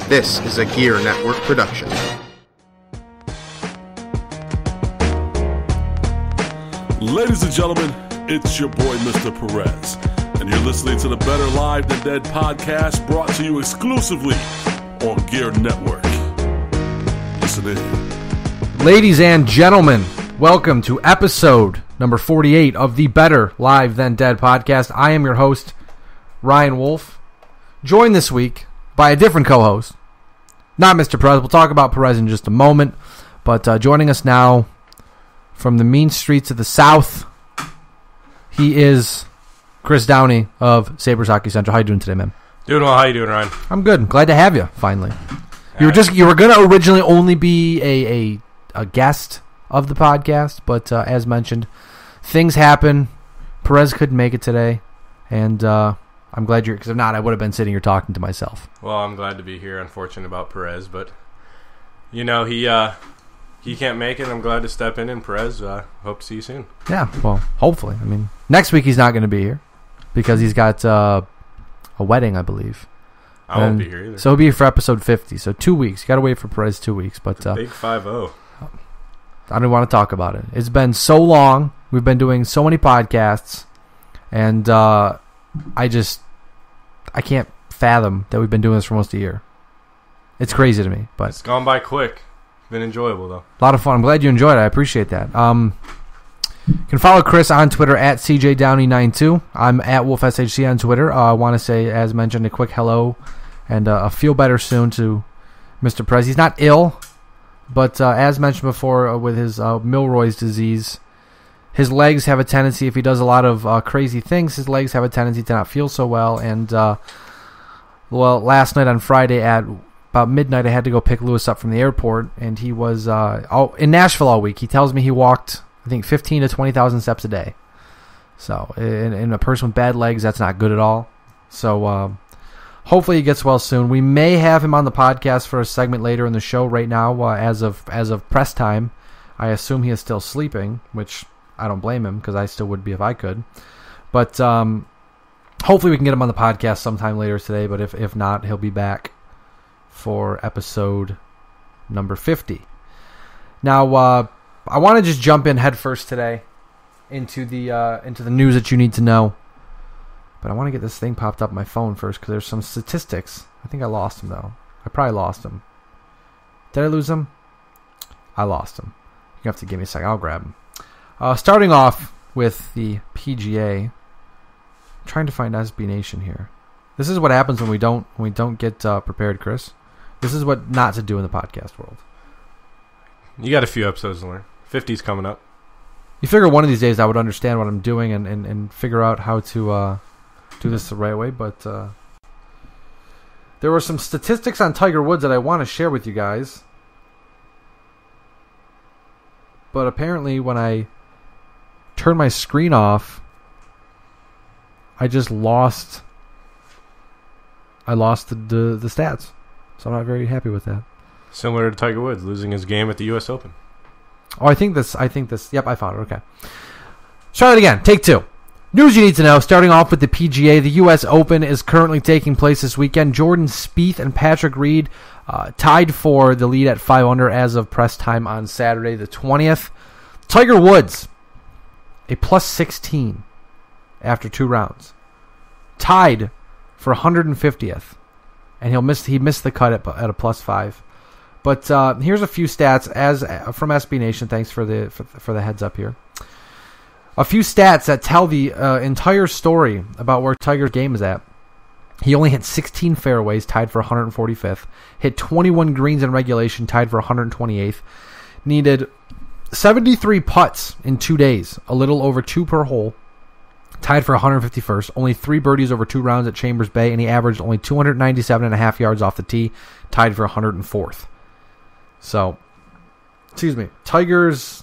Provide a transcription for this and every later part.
This is a Gear Network production. Ladies and gentlemen, it's your boy, Mr. Perez, and you're listening to the Better Live Than Dead podcast, brought to you exclusively on Gear Network. Listen in. Ladies and gentlemen, welcome to episode number 48 of the Better Live Than Dead podcast. I am your host, Ryan Wolf, joined this week by a different co-host, not Mr. Perez. We'll talk about Perez in just a moment, but joining us now from the mean streets of the South, he is Chris Downey of Sabres Hockey Central. How you doing today, man? Doing well. How you doing, Ryan? I'm good. Glad to have you, finally. You were going to originally only be a guest of the podcast, but as mentioned, things happen. Perez couldn't make it today, and I'm glad you're, because if not, I would have been sitting here talking to myself. Well, I'm glad to be here. Unfortunate about Perez, but you know he can't make it. I'm glad to step in, and Perez, hope to see you soon. Yeah, well, hopefully. I mean, next week he's not going to be here because he's got a wedding, I believe. I won't be here either. So he'll be here for episode 50. So 2 weeks. You got to wait for Perez 2 weeks, but big 5-0. I don't want to talk about it. It's been so long. We've been doing so many podcasts, and I can't fathom that we've been doing this for almost a year. It's crazy to me, but it's gone by quick. Been enjoyable though. A lot of fun. I'm glad you enjoyed it. I appreciate that. You can follow Chris on Twitter at CJDowney92. I'm at WolfSHC on Twitter. I want to say, as mentioned, a quick hello and feel better soon to Mr. Perez. He's not ill, but as mentioned before, with his Milroy's disease, his legs have a tendency, if he does a lot of crazy things, his legs have a tendency to not feel so well. And, last night on Friday at about midnight, I had to go pick Lewis up from the airport, and he was in Nashville all week. He tells me he walked, I think, 15 to 20,000 steps a day. So, in a person with bad legs, that's not good at all. So, hopefully he gets well soon. We may have him on the podcast for a segment later in the show. Right now, as of press time, I assume he is still sleeping, which I don't blame him, because I still would be if I could. But hopefully we can get him on the podcast sometime later today, but if not, he'll be back for episode number 50. Now, I want to just jump in head first today into the news that you need to know. But I want to get this thing popped up on my phone first, because there's some statistics. I think I lost them, though. I probably lost them. Did I lose them? I lost them. You have to give me a second. I'll grab them. Starting off with the PGA. I'm trying to find SB Nation here. This is what happens when we don't get prepared, Chris. This is what not to do in the podcast world. You got a few episodes to learn. 50's coming up. You figure one of these days I would understand what I'm doing and figure out how to do this the right way, but there were some statistics on Tiger Woods that I want to share with you guys. But apparently when I turn my screen off, I just lost the stats. So I'm not very happy with that. Similar to Tiger Woods losing his game at the U.S. Open. Oh, I think this. Yep, I found it. Okay. Try it again. Take two. News you need to know. Starting off with the PGA, the U.S. Open is currently taking place this weekend. Jordan Spieth and Patrick Reed tied for the lead at 5 under as of press time on Saturday the 20th. Tiger Woods, a plus 16 after 2 rounds, tied for 150th, and he missed the cut at a plus 5. But here's a few stats from SB Nation. Thanks for the heads up here. A few stats that tell the entire story about where Tiger's game is at. He only hit 16 fairways, tied for 145th. Hit 21 greens in regulation, tied for 128th. Needed 73 putts in 2 days, a little over 2 per hole. Tied for 151st. Only 3 birdies over 2 rounds at Chambers Bay, and he averaged only 297.5 yards off the tee, tied for 104th. So, excuse me, Tiger's.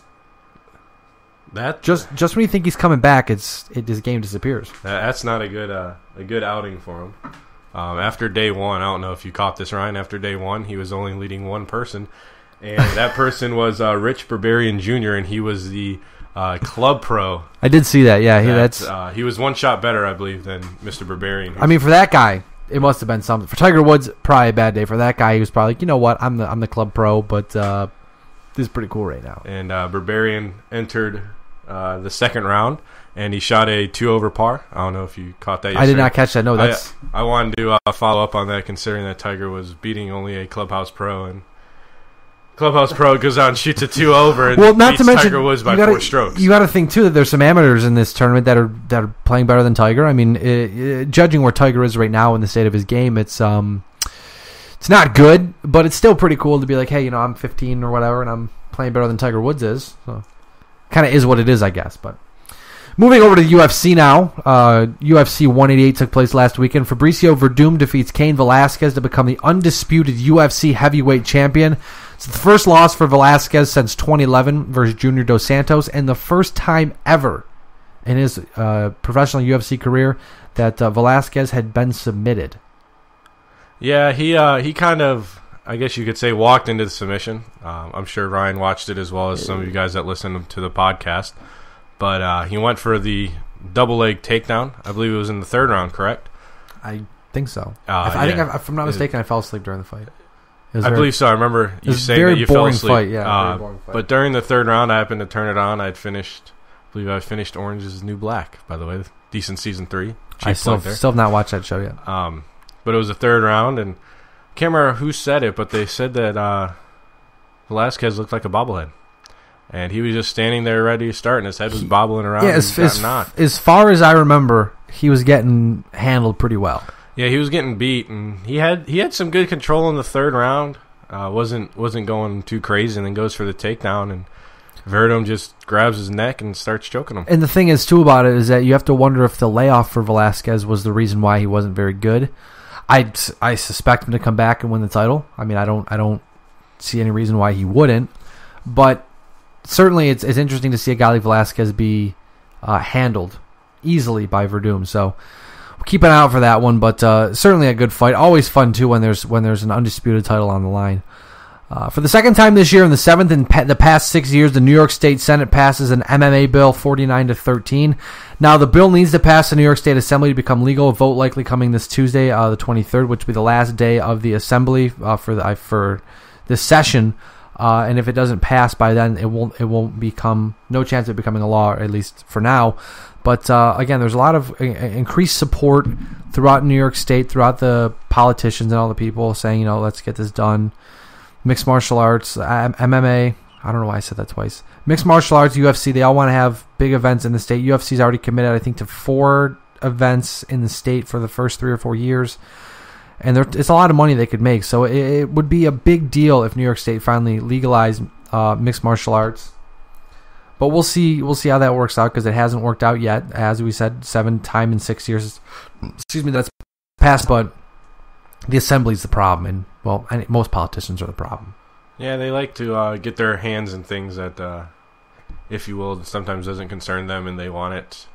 That just when you think he's coming back, his game disappears. That's not a good outing for him. After day one, I don't know if you caught this, Ryan. After day one, he was only leading one person, and that person was Rich Barbarian Jr., and he was the club pro. I did see that. Yeah, he was one shot better, I believe, than Mr. Barbarian. I mean, for that guy, it must have been something. For Tiger Woods, probably a bad day. For that guy, he was probably like, you know what, I'm the club pro, but this is pretty cool right now. And Barbarian entered the second round, and he shot a 2-over par. I don't know if you caught that yesterday. I did not catch that. No, that's... I wanted to follow up on that, considering that Tiger was beating only a clubhouse pro, and clubhouse pro goes out and shoots a 2-over and not beats to mention, Tiger Woods by 4 strokes. You got to think too that there's some amateurs in this tournament that are playing better than Tiger. I mean, judging where Tiger is right now in the state of his game, it's not good, but it's still pretty cool to be like, hey, I'm 15 or whatever, and I'm playing better than Tiger Woods is. So, kind of is what it is, I guess. But moving over to the UFC now, UFC 188 took place last weekend. Fabricio Verdum defeats Cain Velasquez to become the undisputed UFC heavyweight champion. It's the first loss for Velasquez since 2011 versus Junior Dos Santos, and the first time ever in his professional UFC career that Velasquez had been submitted. Yeah, he kind of, I guess you could say, walked into the submission. I'm sure Ryan watched it as well as some of you guys that listen to the podcast. But he went for the double leg takedown. I believe it was in the third round, correct? I think so. I think, if I'm not mistaken, I fell asleep during the fight. I believe so. I remember you saying that you fell asleep. Fight, yeah, very boring fight. But during the third round, I happened to turn it on. I believe I finished Orange is the New Black, by the way. Decent season 3. I still have not watched that show yet. But it was the third round, and I can't remember who said it, but they said that Velasquez looked like a bobblehead. And he was just standing there ready to start, and his head was bobbling around. Yeah, as far as I remember, he was getting handled pretty well. Yeah, he was getting beat, and he had some good control in the third round. Wasn't going too crazy, and then goes for the takedown, and Verdum just grabs his neck and starts choking him. And the thing is, too, about it is that you have to wonder if the layoff for Velasquez was the reason why he wasn't very good. I suspect him to come back and win the title. I mean, I don't see any reason why he wouldn't, but certainly it's interesting to see a guy like Velasquez be handled easily by Verdum. So keep an eye out for that one, but certainly a good fight. Always fun too when there's an undisputed title on the line. For the second time this year, in the seventh in the past 6 years, the New York State Senate passes an MMA bill 49-13. Now the bill needs to pass the New York State Assembly to become legal. A vote likely coming this Tuesday, the 23rd, which will be the last day of the Assembly for this session. And if it doesn't pass by then, it won't become, no chance of it becoming a law, at least for now. But again, there's a lot of increased support throughout New York State, throughout the politicians and all the people saying, let's get this done. Mixed martial arts, MMA, I don't know why I said that twice. Mixed martial arts, UFC, they all want to have big events in the state. UFC's already committed, I think, to 4 events in the state for the first 3 or 4 years. And it's a lot of money they could make. So it would be a big deal if New York State finally legalized mixed martial arts. But we'll see how that works out, because it hasn't worked out yet. As we said, 7 times in 6 years. That's passed, but the Assembly's the problem. And, well, most politicians are the problem. Yeah, they like to get their hands in things that, if you will, sometimes doesn't concern them, and they want it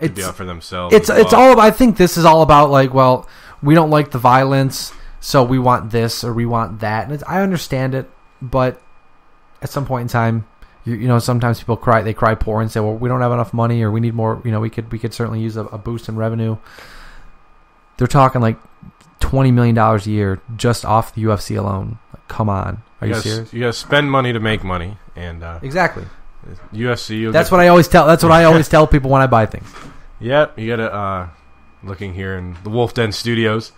to be out for themselves. It's all about, I think this is all about, like, well, we don't like the violence, so we want this or we want that. And I understand it, but at some point in time, sometimes people cry. They cry poor and say, "Well, we don't have enough money, or we need more. We could certainly use a boost in revenue." They're talking like $20 million a year just off the UFC alone. Like, come on, are you serious? You got to spend money to make money, and exactly. UFC. That's what I always tell. That's what I always tell people when I buy things. Yep, you got to. Looking here in the Wolf Den Studios,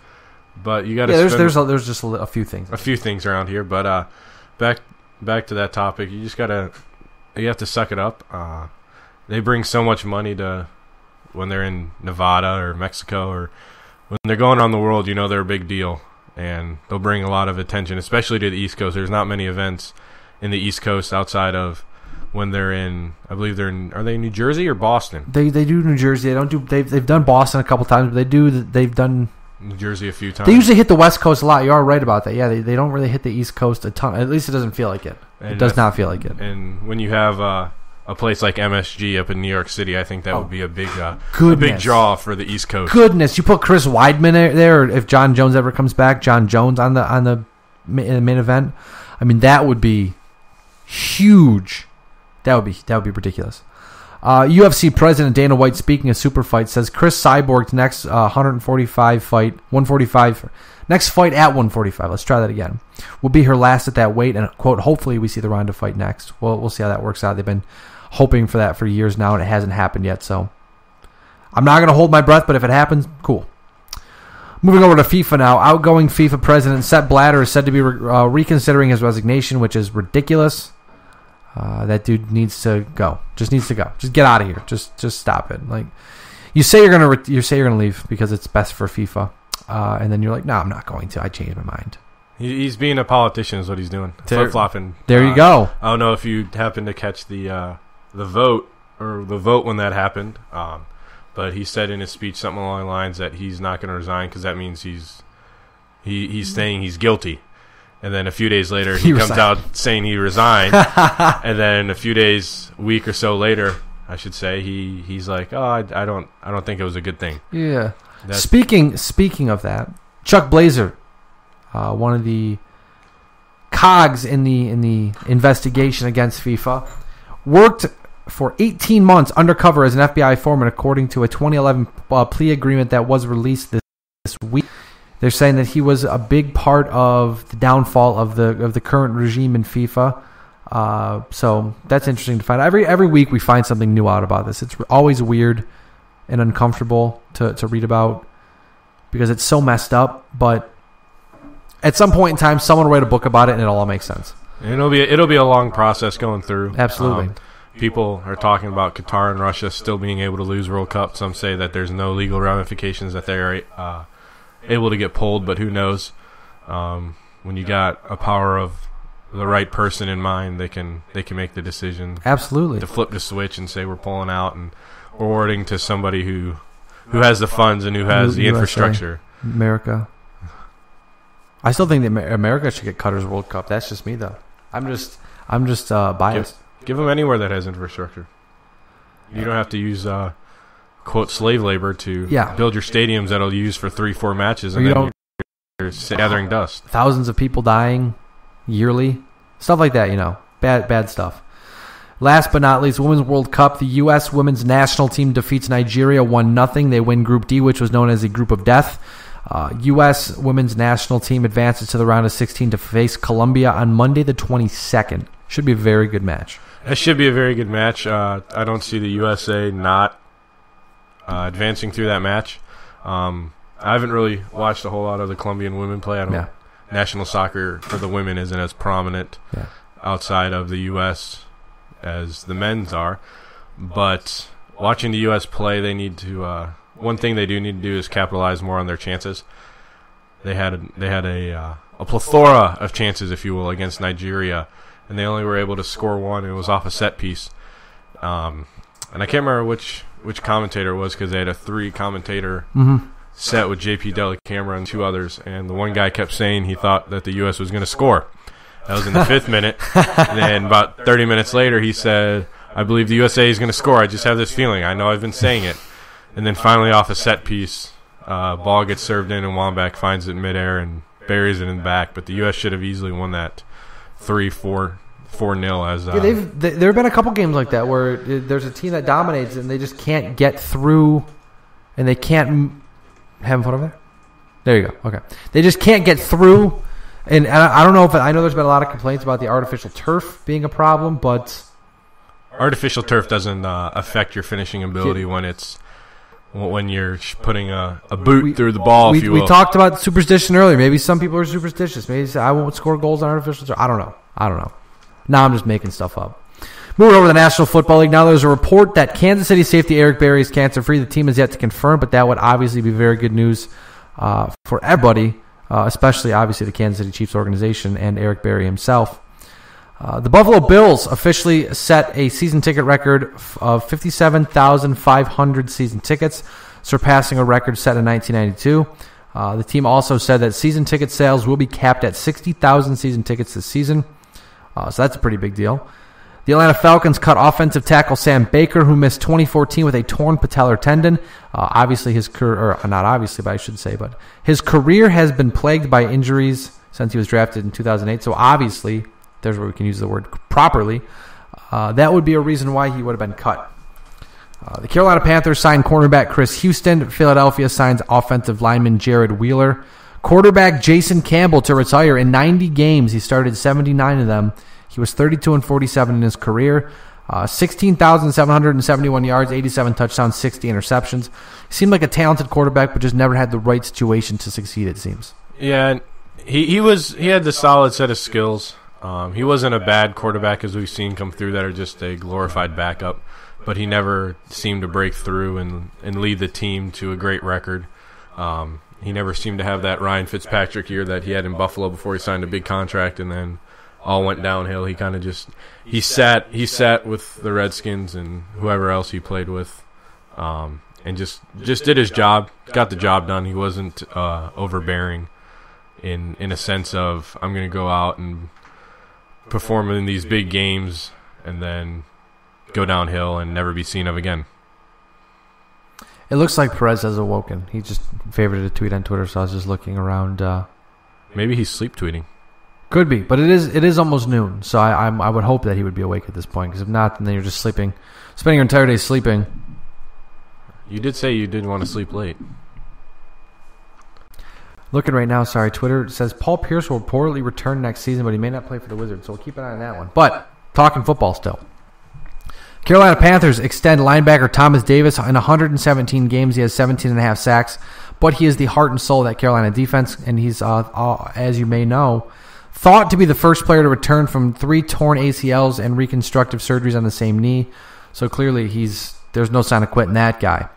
but you got to. Yeah, there's just a few things. A few things around here, but back to that topic. You just you have to suck it up. They bring so much money to when they're in Nevada or Mexico, or when they're going on the world. They're a big deal, and they'll bring a lot of attention, especially to the East Coast. There's not many events in the East Coast outside of when they're in, I believe are they in New Jersey or Boston? They do New Jersey. They've done Boston a couple times, but they've done New Jersey a few times. They usually hit the West Coast a lot. You are right about that. Yeah, they don't really hit the East Coast a ton. At least it doesn't feel like it. It does not feel like it. And when you have a place like MSG up in New York City, I think that would be a big draw for the East Coast. Goodness, you put Chris Weidman there, or if John Jones ever comes back, John Jones on the main event. I mean, that would be huge. That would be ridiculous. UFC president Dana White, speaking of super fights, says Chris Cyborg's next 145 next fight at 145. Let's try that again. Will be her last at that weight, and quote, hopefully we see the Ronda fight next. Well, we'll see how that works out. They've been hoping for that for years now, and it hasn't happened yet. So I'm not going to hold my breath, but if it happens, cool. Moving over to FIFA now. Outgoing FIFA president Sepp Blatter is said to be reconsidering his resignation, which is ridiculous. That dude needs to go. Just needs to go. Just get out of here. Just stop it. Like, you say you're gonna leave because it's best for FIFA, and then you're like, no, I'm not going to. I changed my mind. He's being a politician, is what he's doing. Flip flopping. There you go. I don't know if you happened to catch the vote when that happened. But he said in his speech something along the lines that he's not going to resign because that means he's saying he's guilty. And then a few days later, he comes out saying he resigned. And then a week or so later, I should say, he's like, oh, I don't think it was a good thing. Yeah. Speaking of that, Chuck Blazer, one of the cogs in the investigation against FIFA, worked for 18 months undercover as an FBI foreman, according to a 2011 plea agreement that was released this week. They're saying that he was a big part of the downfall of the current regime in FIFA. So that's interesting to find out. Every week we find something new out about this. It's always weird and uncomfortable to read about because it's so messed up. But at some point in time, someone will write a book about it and it'll all make sense. It'll be a long process going through. Absolutely. People are talking about Qatar and Russia still being able to lose World Cup. Some say that there's no legal ramifications, that they're able to get pulled, but who knows? When you got a power of the right person in mind, they can make the decision. Absolutely. To flip the switch and say we're pulling out and awarding to somebody who has the funds and who has the infrastructure. America. I still think that America should get Qatar's World Cup. That's just me, though. I'm just biased. Give them anywhere that has infrastructure. You don't have to use quote slave labor to build your stadiums that'll use for 3-4 matches, and then you're gathering dust. Thousands of people dying yearly, stuff like that. Bad stuff. Last but not least, Women's World Cup. The U.S. women's national team defeats Nigeria 1-0. They win Group D, which was known as the Group of Death. U.S. women's national team advances to the round of 16 to face Colombia on Monday the 22nd. Should be a very good match. It should be a very good match. I don't see the USA not advancing through that match. I haven't really watched a whole lot of the Colombian women play. National soccer for the women isn't as prominent outside of the U.S. as the men's are. But watching the U.S. play, they need to. One thing they do need to do is capitalize more on their chances. They had a plethora of chances, if you will, against Nigeria, and they only were able to score one. It was off a set piece. And I can't remember which commentator it was because they had a 3-commentator set with JP Dellacamera and 2 others, and the one guy kept saying he thought that the U.S. was going to score. That was in the 5th minute. And then about 30 minutes later, he said, I believe the USA is going to score. I just have this feeling. I know I've been saying it. And then finally off a set piece, ball gets served in, and Wambach finds it in midair and buries it in the back. But the U.S. should have easily won that 3-4-0 as there have been a couple games like that where there's a team that dominates and they just can't get through, and they can't have fun over there. There you go. Okay, they just can't get through, and I don't know if I know there's been a lot of complaints about the artificial turf being a problem, but artificial turf doesn't affect your finishing ability when you're putting a boot through the ball. If you will. We talked about superstition earlier. Maybe some people are superstitious. Maybe they say I won't score goals on artificial turf. I don't know. Now I'm just making stuff up. Moving over to the National Football League. Now there's a report that Kansas City safety Eric Berry is cancer-free. The team is yet to confirm, but that would obviously be very good news for everybody, especially obviously the Kansas City Chiefs organization and Eric Berry himself. The Buffalo Bills officially set a season ticket record of 57,500 season tickets, surpassing a record set in 1992. The team also said that season ticket sales will be capped at 60,000 season tickets this season. So that's a pretty big deal. The Atlanta Falcons cut offensive tackle Sam Baker, who missed 2014 with a torn patellar tendon. Obviously, his career, or not obviously, but I should say, but his career has been plagued by injuries since he was drafted in 2008. So obviously, there's where we can use the word properly. That would be a reason why he would have been cut. The Carolina Panthers signed cornerback Chris Houston. Philadelphia signs offensive lineman Jared Wheeler. Quarterback Jason Campbell to retire. In 90 games, he started 79 of them. He was 32-47 in his career. 16,771 yards, 87 touchdowns, 60 interceptions. He seemed like a talented quarterback, but just never had the right situation to succeed, it seems. Yeah, he had the solid set of skills. He wasn't a bad quarterback, as we've seen come through, that are just a glorified backup. But he never seemed to break through and lead the team to a great record. He never seemed to have that Ryan Fitzpatrick year that he had in Buffalo before he signed a big contract, and then all went downhill. He kind of just he sat with the Redskins and whoever else he played with, and just did his job, got the job done. He wasn't overbearing in a sense of, I'm going to go out and perform in these big games and then go downhill and never be seen of again. It looks like Perez has awoken. He just favorited a tweet on Twitter, so I was just looking around. Maybe he's sleep tweeting. Could be, but it is almost noon, so I would hope that he would be awake at this point, because if not, then you're just sleeping, spending your entire day sleeping. You did say you didn't want to sleep late. Looking right now, Twitter says Paul Pierce will reportedly return next season, but he may not play for the Wizards, so we'll keep an eye on that one. But, talking football still. Carolina Panthers extend linebacker Thomas Davis. In 117 games, he has 17.5 sacks, but he is the heart and soul of that Carolina defense, and he's, as you may know, thought to be the first player to return from 3 torn ACLs and reconstructive surgeries on the same knee. So clearly, there's no sign of quitting that guy.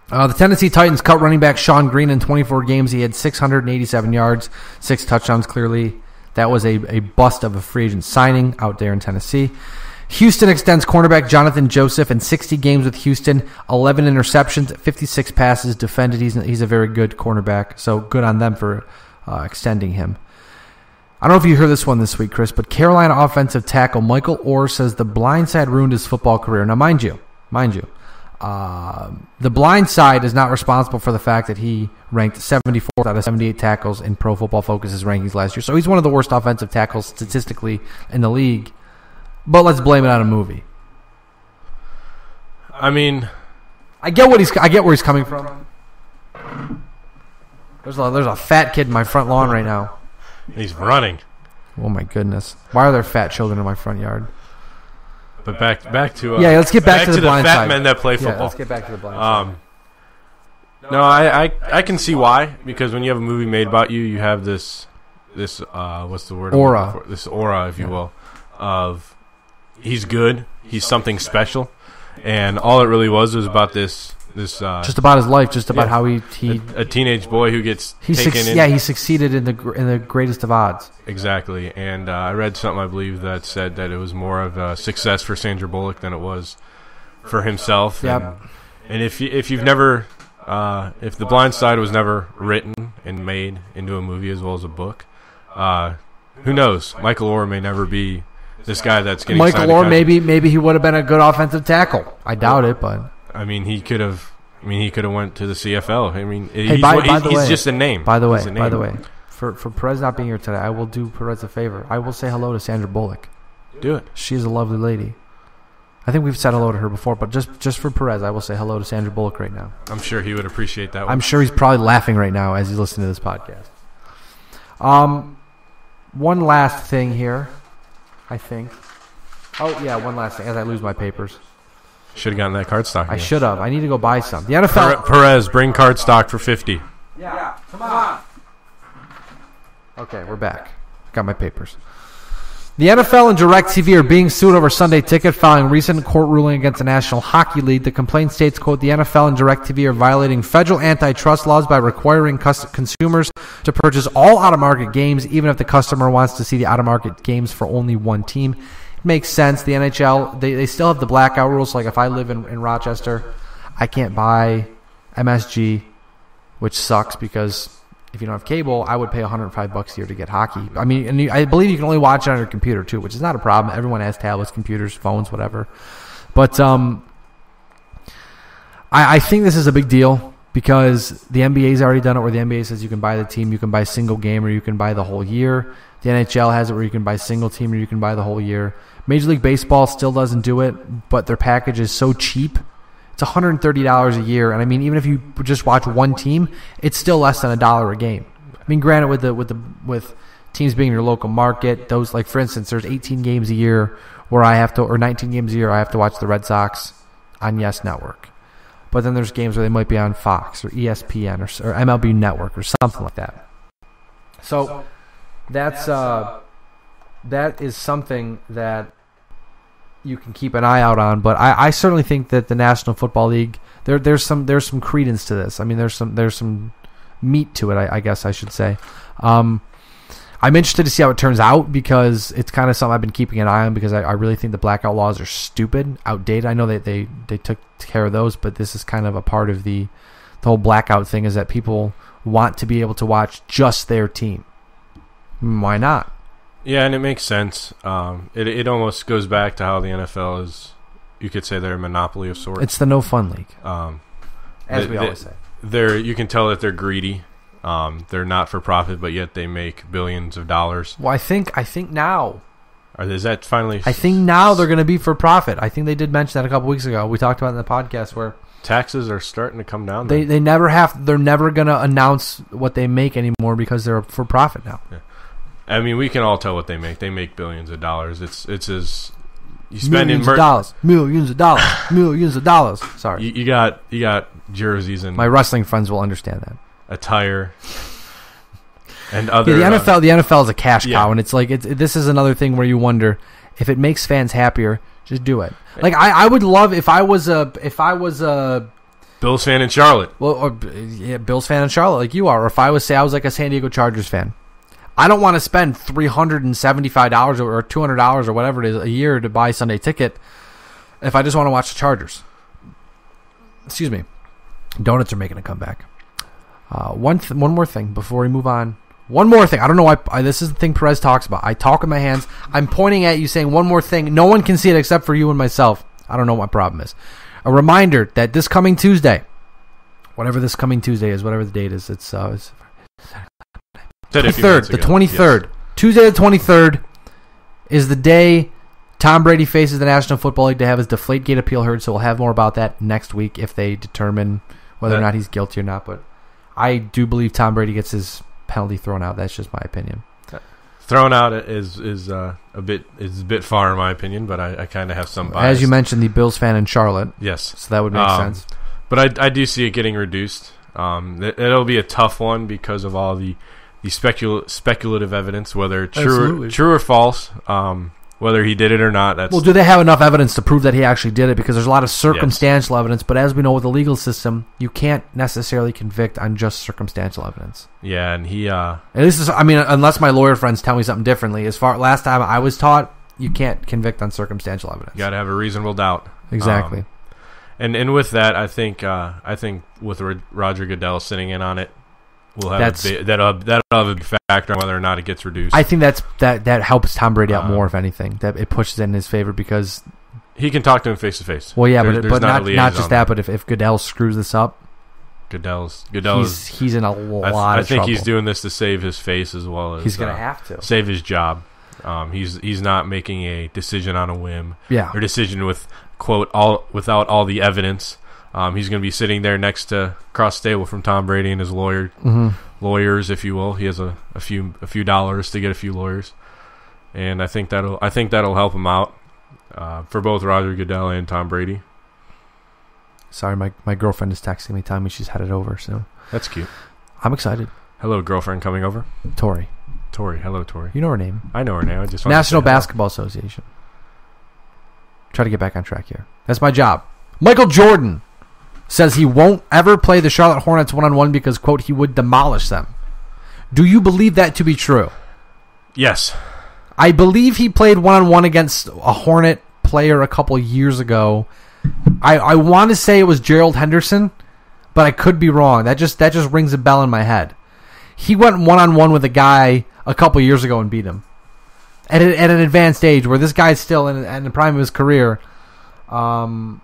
The Tennessee Titans cut running back Sean Green in 24 games. He had 687 yards, 6 touchdowns. Clearly, that was a bust of a free agent signing out there in Tennessee. Houston extends cornerback Jonathan Joseph in 60 games with Houston, 11 interceptions, 56 passes defended. He's a very good cornerback, so good on them for extending him. I don't know if you heard this one this week, Chris, but Carolina offensive tackle Michael Orr says the blind side ruined his football career. Now, mind you, the blind side is not responsible for the fact that he ranked 74th out of 78 tackles in Pro Football Focus's rankings last year. So he's one of the worst offensive tackles statistically in the league. But let's blame it on a movie. I mean, I get where he's coming from. There's a fat kid in my front lawn right now. He's running. Oh my goodness! Why are there fat children in my front yard? But back to let's get back to the blind fat side. Men that play football. Yeah, let's get back to the blind side. No, I can see why, because when you have a movie made about you, you have this what's the word? Aura. This aura, if you will, of he's good, he's something special, and all it really was about this just about his life, just about how he a teenage boy who gets taken in. Yeah, he succeeded in the greatest of odds. Exactly, and I read something, I believe, that said that it was more of a success for Sandra Bullock than it was for himself. Yep. And if you've never, if The Blind Side was never written and made into a movie as well as a book, who knows? Michael Orr may never be this guy that's getting Michael signed Orr. Maybe he would have been a good offensive tackle. I doubt it, but I mean, he could have. He could have went to the CFL. I mean, he's just a name. By the way, for Perez not being here today, I will do Perez a favor. I will say hello to Sandra Bullock. Do it. She's a lovely lady. I think we've said hello to her before, but just for Perez, I will say hello to Sandra Bullock right now. I'm sure he would appreciate that one. I'm sure he's probably laughing right now as he's listening to this podcast. One last thing here, I think. Oh, yeah, one last thing as I lose my papers. Should have gotten that card stock. I should have. I need to go buy some. The NFL. Perez, bring card stock for 50. Yeah, come on. Okay, we're back. Got my papers. The NFL and DirecTV are being sued over Sunday Ticket following recent court ruling against the National Hockey League. The complaint states, quote, the NFL and DirecTV are violating federal antitrust laws by requiring consumers to purchase all out-of-market games, even if the customer wants to see the out-of-market games for only one team. Makes sense. The NHL, they still have the blackout rules. So like if I live in Rochester, I can't buy MSG, which sucks because if you don't have cable, I would pay $105 a year to get hockey. I mean, and I believe you can only watch it on your computer too, which is not a problem. Everyone has tablets, computers, phones, whatever. But I think this is a big deal because the NBA's already done it where the NBA says you can buy the team, you can buy single game, or you can buy the whole year. The NHL has it where you can buy single team or you can buy the whole year. Major League Baseball still doesn't do it, but their package is so cheap It's $130 a year, and I mean, even if you just watch one team, it's still less than $1 a game. I mean, granted, with teams being in your local market, those, like, for instance, there's 18 games a year where I have to, or 19 games a year I have to watch the Red Sox on Yes Network. But then there's games where they might be on Fox or ESPN or MLB Network or something like that. So that is something that you can keep an eye out on. But I certainly think that the National Football League, there's some credence to this. I mean, there's some meat to it, I guess I should say. I'm interested to see how it turns out because it's kind of something I've been keeping an eye on because I really think the blackout laws are stupid, outdated. I know that they took care of those, but this is kind of a part of the whole blackout thing is that people want to be able to watch just their team. Why not? Yeah, and it makes sense. It almost goes back to how the NFL is, you could say they're a monopoly of sorts. It's the no fun league, as we always say. You can tell that they're greedy. They're not for profit, but yet they make billions of dollars. Well, I think now. Is that finally? I think now they're going to be for profit. I think they did mention that a couple weeks ago. We talked about it in the podcast where taxes are starting to come down. They never have. They're never going to announce what they make anymore because they're for profit now. Yeah. I mean, we can all tell what they make. They make billions of dollars. It's as you spend millions of dollars. Sorry, you got jerseys and my wrestling friends will understand that. Attire and other. Yeah, the NFL is a cash cow, and it's like this is another thing where you wonder if it makes fans happier, just do it. Like I would love if I was a Bills fan in Charlotte. Well, Bills fan in Charlotte, like you are. Or if I was like a San Diego Chargers fan, I don't want to spend $375 or $200 or whatever it is a year to buy a Sunday ticket if I just want to watch the Chargers. Excuse me. Donuts are making a comeback. One more thing before we move on. One more thing. I don't know why. This is the thing Perez talks about. I talk with my hands. I'm pointing at you saying one more thing. No one can see it except for you and myself. I don't know what my problem is. A reminder that this coming Tuesday, whatever this coming Tuesday is, whatever the date is, it's 23rd. The 23rd. Yes. Tuesday the 23rd is the day Tom Brady faces the National Football League to have his Deflategate appeal heard. So we'll have more about that next week if they determine whether or not he's guilty or not. But I do believe Tom Brady gets his penalty thrown out. That's just my opinion. Thrown out is a bit far in my opinion, but I kind of have some bias. As you mentioned, the Bills fan in Charlotte. Yes, so that would make sense. But I do see it getting reduced. It'll be a tough one because of all the speculative evidence, whether true or false. Whether he did it or not. Well, do they have enough evidence to prove that he actually did it? Because there's a lot of circumstantial evidence, but as we know with the legal system, you can't necessarily convict on just circumstantial evidence. Yeah, and he... And this is, I mean, unless my lawyer friends tell me something differently. Last time I was taught, you can't convict on circumstantial evidence. You got to have a reasonable doubt. Exactly. And with that, I think with Roger Goodell sitting in on it, we'll have that'll have a big factor on whether or not it gets reduced. I think that helps Tom Brady out more, if anything. That it pushes it in his favor because he can talk to him face to face. Well, yeah, but not just that. But if Goodell screws this up, Goodell's he's in a lot of trouble. I think he's doing this to save his face as well as he's going to have to save his job. He's not making a decision on a whim. Yeah, or decision with without all the evidence. He's going to be sitting there next to across the table from Tom Brady and his lawyers, if you will. He has a few dollars to get a few lawyers, and I think that'll help him out for both Roger Goodell and Tom Brady. Sorry, my girlfriend is texting me, telling me she's headed over. So that's cute. I'm excited. Hello, girlfriend coming over. Tori. Hello, Tori. You know her name. I know her name. I just National Basketball Association. Try to get back on track here. That's my job. Michael Jordan says he won't ever play the Charlotte Hornets one-on-one because, quote, he would demolish them. Do you believe that to be true? Yes. I believe he played one-on-one against a Hornet player a couple years ago. I want to say it was Gerald Henderson, but I could be wrong. That just rings a bell in my head. He went one-on-one with a guy a couple years ago and beat him. At an advanced age where this guy's still in the prime of his career, and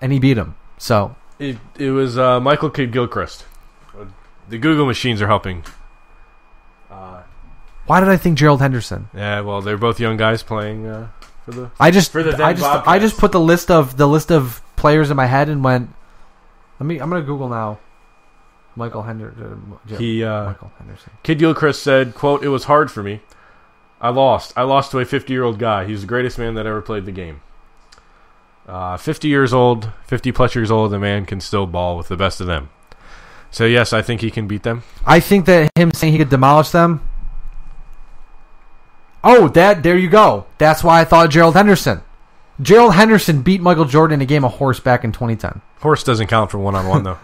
he beat him. So it was Michael Kidd-Gilchrist. The Google machines are helping. Why did I think Gerald Henderson? Yeah, well, they're both young guys playing for the. I just put the list of players in my head and went, I'm going to Google now. Michael Henderson. Michael Henderson. Kid Gilchrist said, quote, "It was hard for me. I lost to a 50-year-old guy. He's the greatest man that ever played the game. 50 years old, 50-plus years old, the man can still ball with the best of them. So, yes, I think he can beat them. I think that him saying he could demolish them. Oh, there you go. That's why I thought Gerald Henderson. Gerald Henderson beat Michael Jordan in a game of horse back in 2010. Horse doesn't count for one-on-one, though.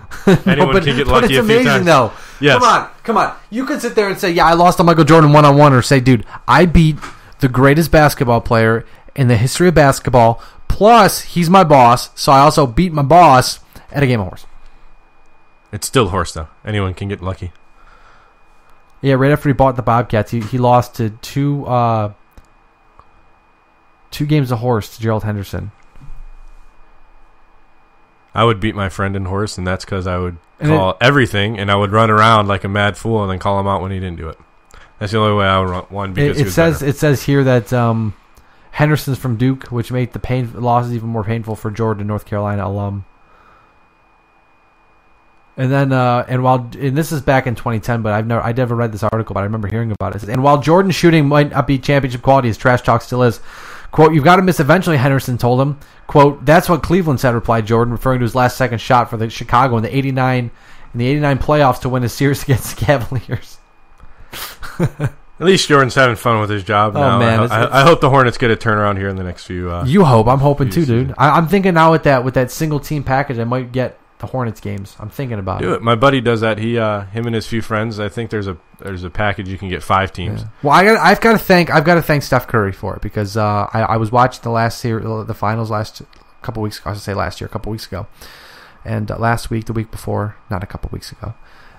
Anyone no, can get lucky but it's a few amazing, times. though. Yes. Come on. You could sit there and say, yeah, I lost to Michael Jordan one-on-one, or say, dude, I beat the greatest basketball player in the history of basketball, plus he's my boss, so I also beat my boss at a game of horse. It's still horse, though. Anyone can get lucky. Yeah, right after he bought the Bobcats, he lost to two games of horse to Gerald Henderson. I would beat my friend in horse, and that's because I would call everything, and I would run around like a mad fool and then call him out when he didn't do it. That's the only way I would win, because it says here that Henderson's from Duke, which made the losses even more painful for Jordan, North Carolina alum. And then, and this is back in 2010, but I never read this article, but I remember hearing about it. And while Jordan's shooting might not be championship quality, as trash talk still is, quote, "You've got to miss eventually," Henderson told him. Quote, "That's what Cleveland said," replied Jordan, referring to his last second shot for the Chicago in the 89 playoffs to win a series against the Cavaliers. At least Jordan's having fun with his job now. Man, I hope the Hornets get a turnaround here in the next few. You hope. I'm hoping too, dude. I'm thinking now with that single team package, I might get the Hornets games. I'm thinking about it. My buddy does that. Him and his few friends. I think there's a package you can get 5 teams. Yeah. Well, I've got to thank Steph Curry for it, because I was watching the finals a couple weeks ago, and last week, the week before, not a couple weeks ago,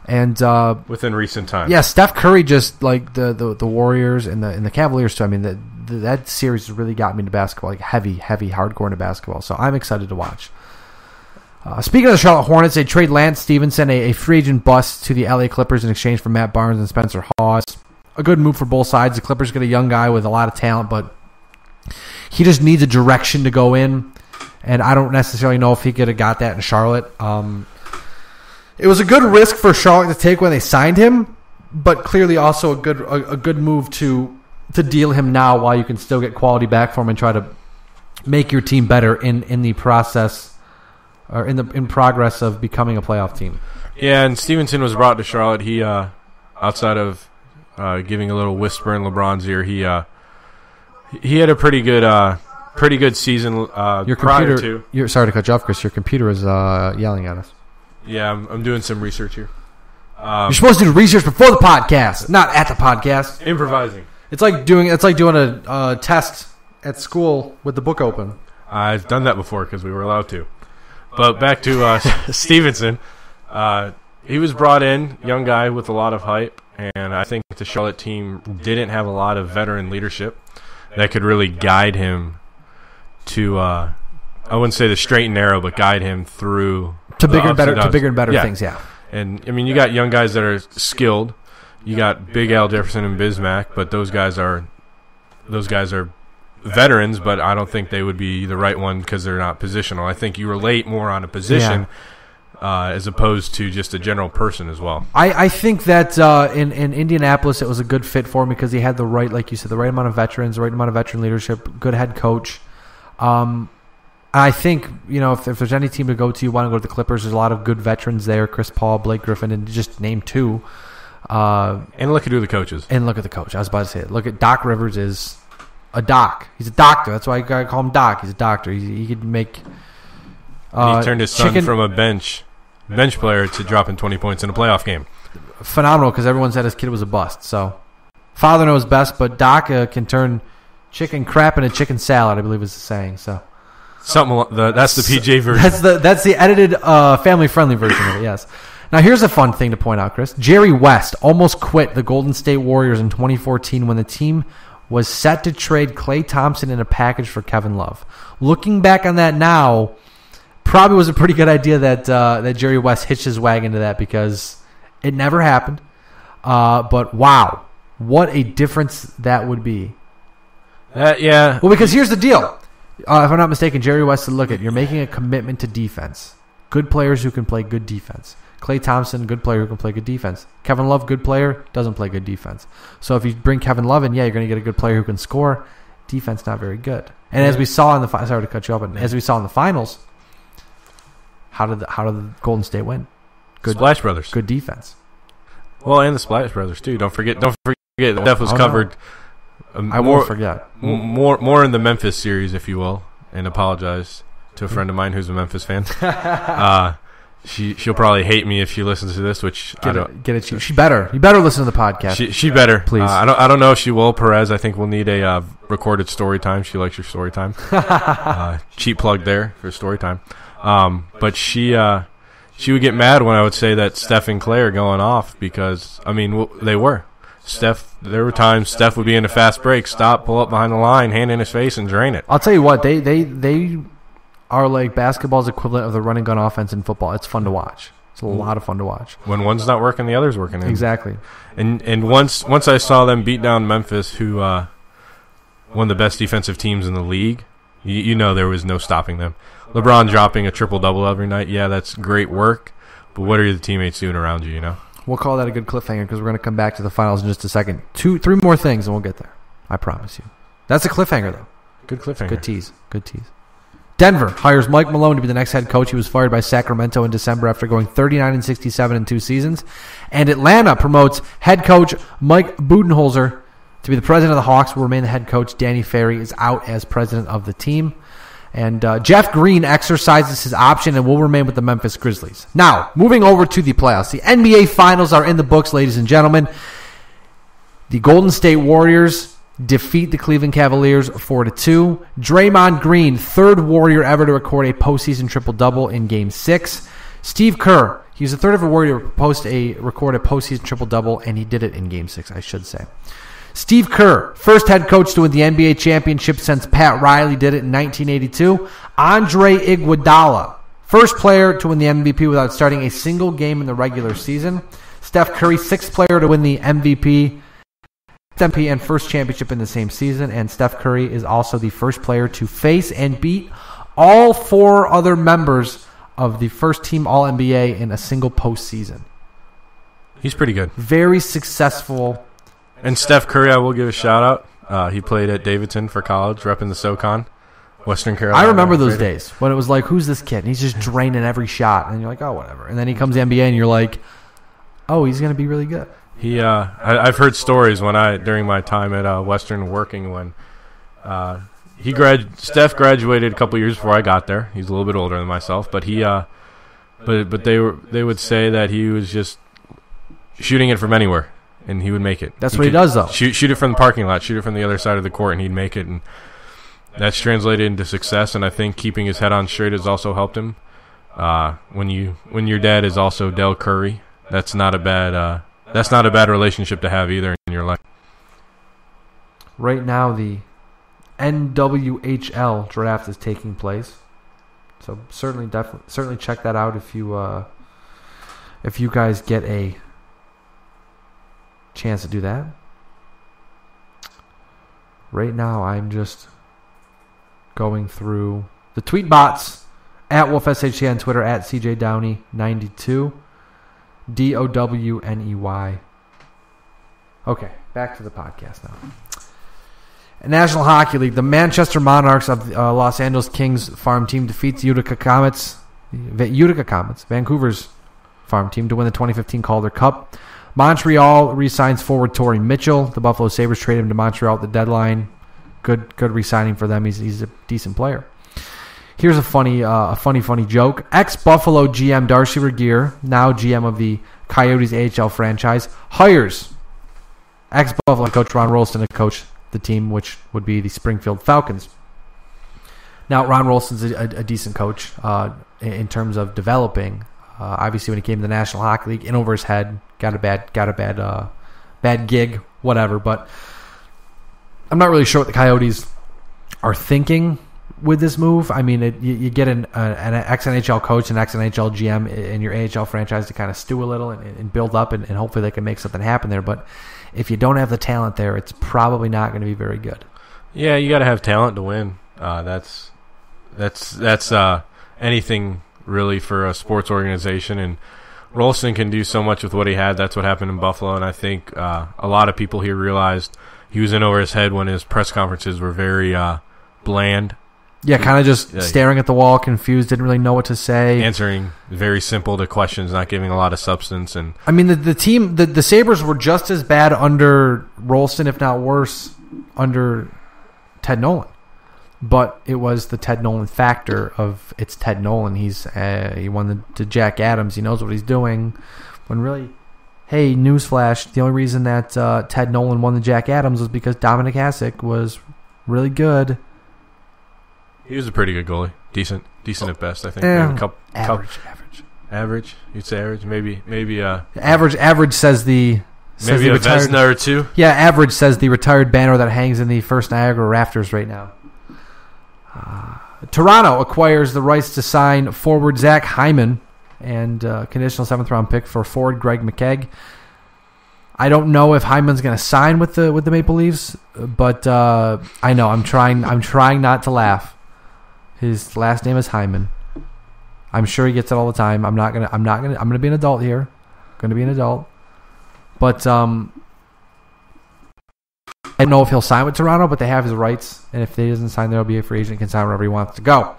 and within recent times. Yeah, Steph Curry, just like the Warriors and the Cavaliers too. I mean, that series has really got me into basketball, like heavy hardcore into basketball. So I'm excited to watch. Speaking of the Charlotte Hornets, they trade Lance Stevenson, a free agent bust, to the LA Clippers in exchange for Matt Barnes and Spencer Hawes. A good move for both sides. The Clippers get a young guy with a lot of talent, but he just needs a direction to go in, and I don't necessarily know if he could have got that in Charlotte. It was a good risk for Charlotte to take when they signed him, but clearly also a good move to deal him now while you can still get quality back for him and try to make your team better in the process, or in progress of becoming a playoff team. Yeah, and Stevenson was brought to Charlotte. He outside of giving a little whisper in LeBron's ear, he had a pretty good season. Sorry to cut you off, Chris. Your computer is yelling at us. Yeah, I'm doing some research here. You're supposed to do research before the podcast, not at the podcast. Improvising. It's like doing a test at school with the book open. I've done that before because we were allowed to. But back to Stevenson. He was brought in, young guy with a lot of hype, and I think the Charlotte team didn't have a lot of veteran leadership that could really guide him to, I wouldn't say the straight and narrow, but guide him through to bigger and better things. Yeah. And I mean, you got young guys that are skilled. You got Big Al Jefferson and Bismack, but those guys are veterans, but I don't think they would be the right one because they're not positional. I think you relate more on a position as opposed to just a general person as well. I think that in Indianapolis it was a good fit for him because he had the right, like you said, the right amount of veterans, the right amount of veteran leadership, good head coach. I think, if there's any team to go to, you want to go to the Clippers. There's a lot of good veterans there, Chris Paul, Blake Griffin, and just name 2. And look at who the coach is. And look at the coach. I was about to say it. Look at Doc Rivers is a doc. He's a doctor. That's why I call him Doc. He's a doctor. He could make. And he turned his son from a bench player to dropping 20 points in a playoff game. Phenomenal, because everyone said his kid was a bust. So, father knows best, but Doc can turn chicken crap into chicken salad, I believe is the saying. So, that's the PJ version. That's the edited family friendly version of it. Yes. Now, here's a fun thing to point out, Chris. Jerry West almost quit the Golden State Warriors in 2014 when the team was set to trade Klay Thompson in a package for Kevin Love. Looking back on that now, probably was a pretty good idea that Jerry West hitched his wagon to that, because it never happened. But wow, what a difference that would be. Yeah. Well, because here's the deal. If I'm not mistaken, Jerry West said, look, you're making a commitment to defense. Good players who can play good defense. Klay Thompson, good player who can play good defense. Kevin Love, good player, doesn't play good defense. So if you bring Kevin Love in, you're going to get a good player who can score. Defense not very good. And as we saw in the sorry to cut you up, but as we saw in the finals, how did the Golden State win? Good Splash Brothers. Good defense. Well, and the Splash Brothers too. Don't forget Steph was covered. I won't forget. More in the Memphis series, if you will, and apologize to a friend of mine who's a Memphis fan. She'll probably hate me if she listens to this, which I don't. Get it. She better. You better listen to the podcast. She better, please. I don't know if she will. Perez, I think we'll need a recorded story time. She likes your story time. Cheap plug there for story time. But she would get mad when I would say that Steph and Klay are going off because they were. There were times Steph would be in a fast break, stop, pull up behind the line, hand in his face, and drain it. I'll tell you what, they are like basketball's equivalent of the running gun offense in football. It's fun to watch. It's a lot of fun to watch. When one's not working, the other's working. Exactly. And once I saw them beat down Memphis, who one of the best defensive teams in the league, you know there was no stopping them. LeBron dropping a triple-double every night, yeah, that's great work, but what are your teammates doing around you, you know? We'll call that a good cliffhanger because we're going to come back to the finals in just a second. 3 more things and we'll get there. I promise you. That's a cliffhanger, though. Good cliffhanger. Good tease. Denver hires Mike Malone to be the next head coach. He was fired by Sacramento in December after going 39-67 in 2 seasons. And Atlanta promotes head coach Mike Budenholzer to be the president of the Hawks, will remain the head coach. Danny Ferry is out as president of the team. And Jeff Green exercises his option and will remain with the Memphis Grizzlies. Now, moving over to the playoffs. The NBA Finals are in the books, ladies and gentlemen. The Golden State Warriors defeat the Cleveland Cavaliers 4-2. Draymond Green, third Warrior ever to record a postseason triple-double in Game 6. Steve Kerr, he was the third ever Warrior to record a postseason triple-double, and he did it in Game 6, I should say. Steve Kerr, first head coach to win the NBA championship since Pat Riley did it in 1982. Andre Iguodala, first player to win the MVP without starting a single game in the regular season. Steph Curry, sixth player to win the MVP and first championship in the same season. And Steph Curry is also the first player to face and beat all 4 other members of the first team All-NBA in a single postseason. He's pretty good. Very successful. And Steph Curry, I will give a shout-out. He played at Davidson for college, repping the SoCon, Western Carolina. I remember those days when it was like, who's this kid? And he's just draining every shot. And you're like, oh, whatever. And then he comes to the NBA, and you're like, oh, he's going to be really good. I've heard stories during my time at Western working when Steph graduated a couple years before I got there. He's a little bit older than myself, but but they would say that he was just shooting it from anywhere, and he would make it. That's what he does, though. Shoot it from the parking lot, shoot it from the other side of the court, and he'd make it. And that's translated into success. And I think keeping his head on straight has also helped him. When your dad is also Del Curry, that's not a bad relationship to have either in your life. Right now, the NWHL draft is taking place, so certainly check that out if you guys get a chance to do that. Right now, I'm just going through the tweet bots at WolfSHC on Twitter, at CJDowney92. DOWNEY. Okay, back to the podcast now. National Hockey League. The Manchester Monarchs of the Los Angeles Kings farm team defeats Utica Comets, Vancouver's farm team, to win the 2015 Calder Cup. Montreal re-signs forward Torrey Mitchell. The Buffalo Sabres trade him to Montreal at the deadline. Good re-signing for them. He's a decent player. Here's a funny joke. Ex-Buffalo GM Darcy Regier, now GM of the Coyotes AHL franchise, hires ex-Buffalo coach Ron Rolston to coach the team, which would be the Springfield Falcons. Now, Ron Rolston's a decent coach in terms of developing. Obviously, when he came to the National Hockey League, in over his head, got a bad gig, whatever. But I'm not really sure what the Coyotes are thinking with this move. I mean, you get an ex-NHL coach, an ex-NHL GM in your AHL franchise to kind of stew a little and build up, and hopefully they can make something happen there. But if you don't have the talent there, it's probably not going to be very good. Yeah, you got to have talent to win. That's anything really for a sports organization, and Rolston can do so much with what he had. That's what happened in Buffalo, and I think a lot of people here realized he was in over his head when his press conferences were very bland. Yeah, kind of just staring at the wall, confused, didn't really know what to say. Answering very simple to questions, not giving a lot of substance. And I mean, the team, the Sabres were just as bad under Rolston, if not worse, under Ted Nolan. But it was the Ted Nolan factor of it's Ted Nolan. He won the Jack Adams. He knows what he's doing. When really, hey, newsflash, the only reason that Ted Nolan won the Jack Adams was because Dominic Hasek was really good. He was a pretty good goalie. Decent at best, I think. Average. You'd say average. Maybe. Average says the. Says maybe the a Vezina or two. Yeah, average says the retired banner that hangs in the First Niagara rafters right now. Toronto acquires the rights to sign forward Zach Hyman and conditional 7th-round pick for forward Greg McKegg. I don't know if Hyman's going to sign with the Maple Leafs, but I know I'm trying not to laugh. His last name is Hyman. I'm sure he gets it all the time. I'm gonna be an adult here. I'm gonna be an adult. But I don't know if he'll sign with Toronto, but they have his rights, and if he doesn't sign, there'll be a free agent. He can sign wherever he wants to go.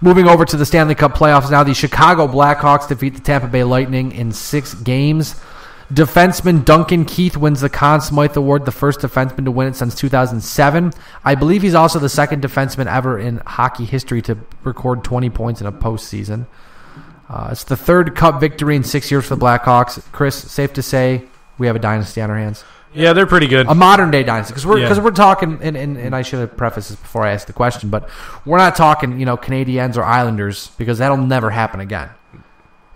Moving over to the Stanley Cup playoffs now, the Chicago Blackhawks defeat the Tampa Bay Lightning in 6 games. Defenseman Duncan Keith wins the Conn Smythe Award, the first defenseman to win it since 2007. I believe he's also the second defenseman ever in hockey history to record 20 points in a postseason. It's the third Cup victory in 6 years for the Blackhawks. Chris, safe to say we have a dynasty on our hands. Yeah, they're pretty good. A modern-day dynasty. Because we're talking, and I should have prefaced this before I asked the question, but we're not talking, Canadiens or Islanders, because that'll never happen again.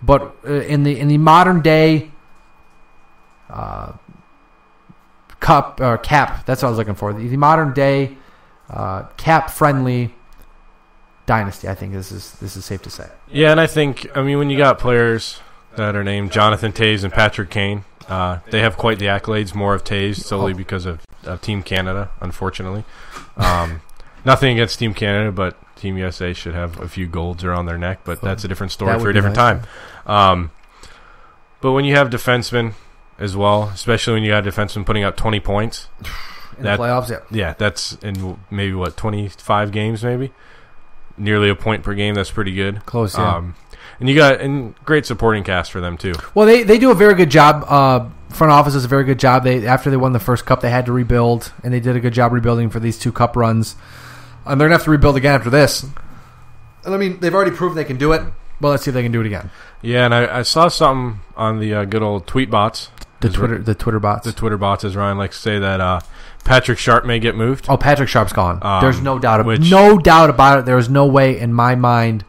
But in the modern-day Cup or cap, that's what I was looking for. The modern-day cap-friendly dynasty, I think this is safe to say. Yeah, and I think, when you got players that are named Jonathan Toews and Patrick Kane, they have quite the accolades, more of Toews solely because of Team Canada, unfortunately. Nothing against Team Canada, but Team USA should have a few golds around their neck, but that's a different story for a different time. But when you have defensemen as well, especially when you got defensemen putting up 20 points. In the playoffs, Yeah, that's in maybe, 25 games maybe? Nearly a point per game. That's pretty good. Close, yeah. And you got great supporting cast for them, too. Well, they do a very good job. Front office does a very good job. After they won the first Cup, they had to rebuild, and they did a good job rebuilding for these 2 Cup runs. And they're going to have to rebuild again after this. And they've already proven they can do it. Well, let's see if they can do it again. Yeah, and I saw something on the good old tweet bots. The Twitter bots. The Twitter bots, as Ryan likes to say, that Patrick Sharp may get moved. Oh, Patrick Sharp's gone. There's no doubt about it. There is no way in my mind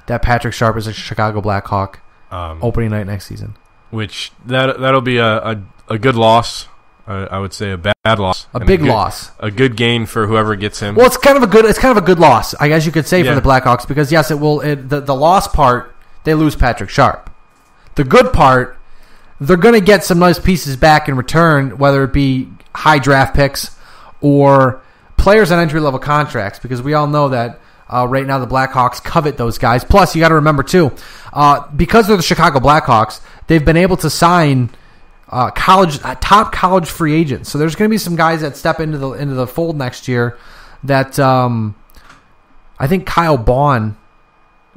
that Patrick Sharp is a Chicago Blackhawk opening night next season. Which that'll be a good loss. I would say a bad loss. A big loss. A good gain for whoever gets him. Well, it's kind of a good loss, I guess you could say, for the Blackhawks, because yes, it will. The loss part, they lose Patrick Sharp. The good part, they're going to get some nice pieces back in return, whether it be high draft picks or players on entry-level contracts, because we all know that right now the Blackhawks covet those guys. Plus, you got to remember, too, because they're the Chicago Blackhawks, they've been able to sign top college free agents. So there's going to be some guys that step into the fold next year that I think Kyle Baun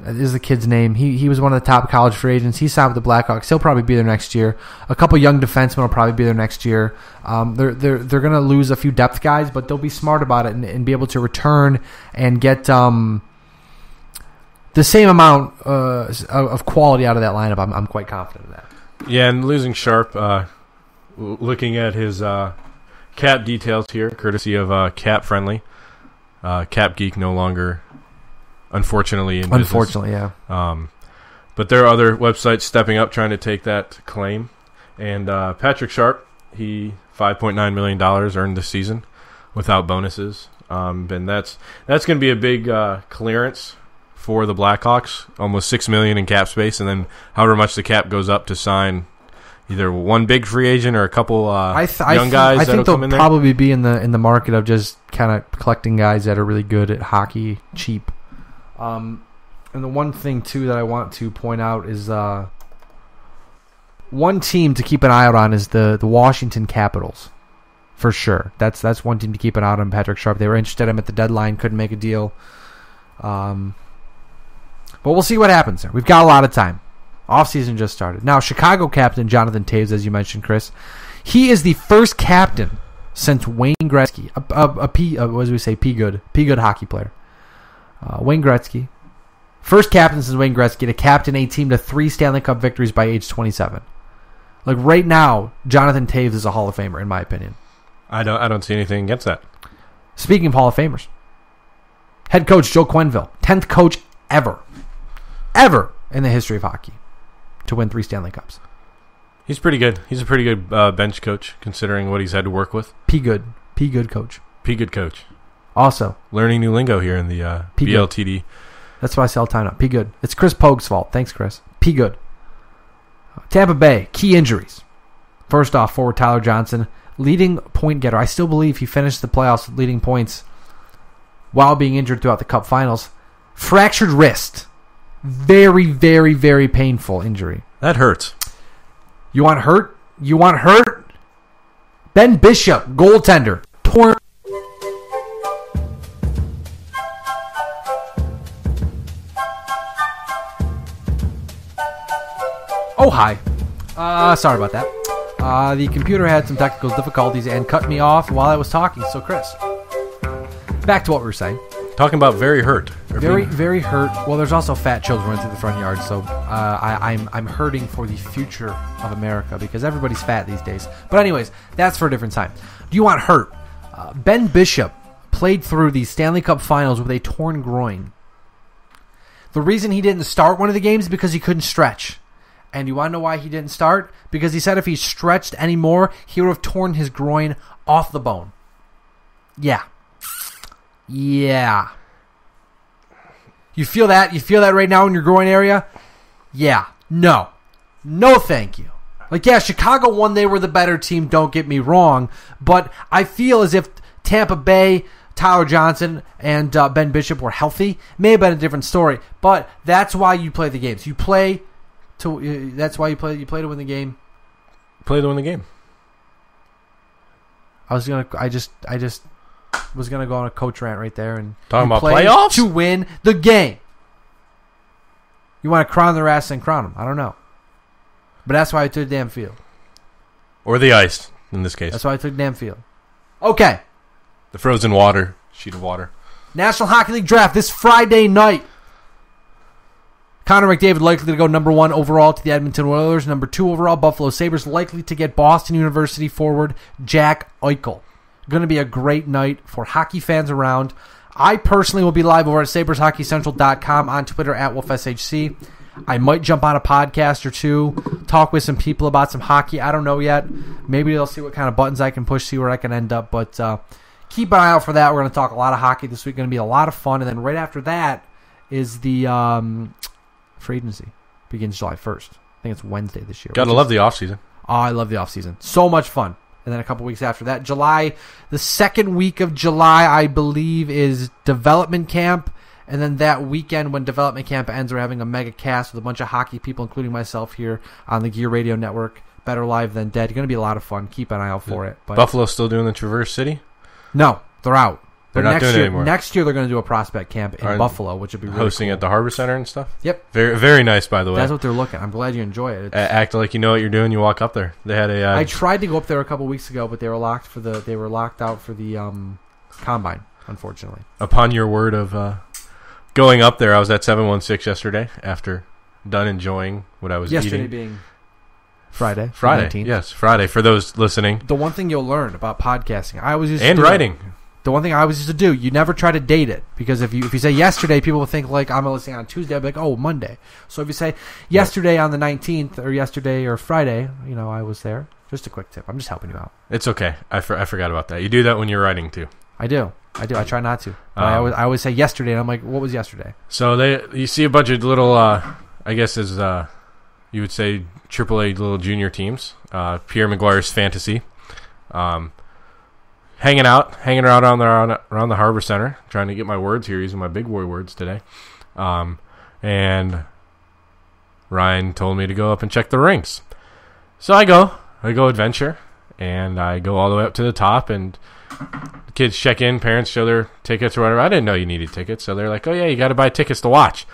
is the kid's name. He was one of the top college free agents. He signed with the Blackhawks. He'll probably be there next year. A couple young defensemen will probably be there next year. They're going to lose a few depth guys, but they'll be smart about it and be able to return and get the same amount of quality out of that lineup. I'm quite confident of that. Yeah, and losing Sharp, looking at his cap details here, courtesy of Cap Friendly. Cap Geek no longer, unfortunately, in business. Unfortunately, yeah. But there are other websites stepping up trying to take that claim. And Patrick Sharp, he $5.9 million earned this season without bonuses. And that's going to be a big clearance for the Blackhawks, almost $6 million in cap space, and then however much the cap goes up to sign, either one big free agent or a couple young I guys that'll think come in they'll there? probably be in the market of just kind of collecting guys that are really good at hockey, cheap. And the one thing, too, that I want to point out is one team to keep an eye out on is the Washington Capitals, for sure. That's one team to keep an eye on. Patrick Sharp. They were interested in him at the deadline, couldn't make a deal. But we'll see what happens there. We've got a lot of time. Offseason just started. Now, Chicago captain Jonathan Toews, as you mentioned, Chris, he is the first captain since Wayne Gretzky, P good hockey player. Wayne Gretzky, first captain since Wayne Gretzky to captain a team to 3 Stanley Cup victories by age 27. Like right now, Jonathan Toews is a Hall of Famer, in my opinion. I don't see anything against that. Speaking of Hall of Famers, head coach Joe Quenneville, 10th coach ever in the history of hockey to win 3 Stanley Cups. He's pretty good. He's a pretty good bench coach, considering what he's had to work with. P good coach. P good coach. Also, learning new lingo here in the BLTD. That's why I say all the time now. P good. It's Chris Pogue's fault. Thanks, Chris. P good. Tampa Bay, key injuries. First off, forward Tyler Johnson, leading point getter. I still believe he finished the playoffs with leading points while being injured throughout the Cup Finals. Fractured wrist. Very, very, very painful injury. That hurts. You want hurt? You want hurt? Ben Bishop, goaltender, torn. Oh, hi. Sorry about that. The computer had some technical difficulties and cut me off while I was talking. So, Chris, back to what we were saying. Talking about very hurt. Very hurt. Well, there's also fat children running through the front yard, so I'm hurting for the future of America because everybody's fat these days. But anyways, that's for a different time. Do you want hurt? Ben Bishop played through the Stanley Cup Finals with a torn groin. The reason he didn't start one of the games is because he couldn't stretch. And you want to know why he didn't start? Because he said if he stretched anymore, he would have torn his groin off the bone. Yeah. You feel that? You feel that right now in your groin area? Yeah. No, thank you. Like, yeah, Chicago won. They were the better team. Don't get me wrong. But I feel as if Tampa Bay, Tyler Johnson, and Ben Bishop were healthy. May have been a different story. But that's why you play the games. You play to. That's why you play. You play to win the game. Play to win the game. I just was gonna go on a coach rant right there and talking about play playoffs to win the game. You want to crown their ass and crown them. I don't know, but that's why I took damn field or the ice in this case. That's why I took damn field. Okay, the frozen water, sheet of water. National Hockey League draft this Friday night. Connor McDavid likely to go number 1 overall to the Edmonton Oilers. Number 2 overall, Buffalo Sabres likely to get Boston University forward Jack Eichel. Going to be a great night for hockey fans around. I personally will be live over at SabresHockeyCentral.com, on Twitter at WolfSHC. I might jump on a podcast or two, talk with some people about some hockey. I don't know yet. Maybe they'll see what kind of buttons I can push, see where I can end up. But keep an eye out for that. We're going to talk a lot of hockey this week. Going to be a lot of fun. And then right after that is the free agency. Begins July 1st. I think it's Wednesday this year. Gotta love the offseason. Oh, I love the offseason. So much fun. And then a couple weeks after that, the second week of July, I believe, is development camp. And then that weekend when development camp ends, we're having a mega cast with a bunch of hockey people, including myself here on the Gear Radio Network. Better Live Than Dead. Going to be a lot of fun. Keep an eye out for it. But Buffalo still doing the Traverse City? No, they're out. They're not doing it anymore. Next year, they're going to do a prospect camp in Buffalo, which would be really hosting cool. At the Harbor Center and stuff? Yep. Very, very nice, by the way. That's what they're looking. I'm glad you enjoy it. Act like you know what you're doing. You walk up there. They had a. I tried to go up there a couple weeks ago, but they were locked out for the combine, unfortunately. Upon your word of going up there, I was at 716 yesterday after done enjoying what I was eating. Yesterday being Friday. Friday, 19th. yes, Friday for those listening. The one thing you'll learn about podcasting, and writing. The one thing I always used to do, you never try to date it. Because if you say yesterday, people will think like I'm listening on Tuesday. I'll be like, oh, Monday. So if you say yesterday on the 19th or yesterday or Friday, I was there. Just a quick tip. I'm just helping you out. It's okay. I forgot about that. You do that when you're writing too. I do. I try not to. But I always say yesterday, and I'm like, what was yesterday? So you see a bunch of little, I guess as you would say, AAA little junior teams. Pierre McGuire's Fantasy. Hanging out around the Harbor Center, trying to get my words here, using my big boy words today. And Ryan told me to go up and check the rinks. So I go adventure, and I go all the way up to the top, and the kids check in, parents show their tickets or whatever. I didn't know you needed tickets, so they're like, oh yeah, you got to buy tickets to watch.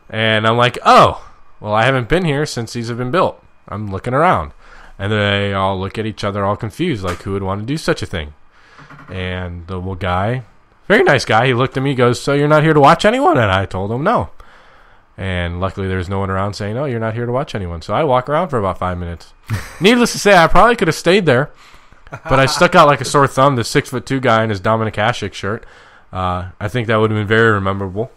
And I'm like, oh, well, I haven't been here since these have been built. I'm looking around. And they all look at each other all confused, like who would want to do such a thing? And the little guy, very nice guy, he looked at me, goes, so you're not here to watch anyone? And I told him no. And luckily there's no one around saying, no, you're not here to watch anyone. So I walk around for about 5 minutes. Needless to say, I probably could have stayed there, but I stuck out like a sore thumb, the 6'2" guy in his Dominic Hasek shirt. I think that would have been very memorable.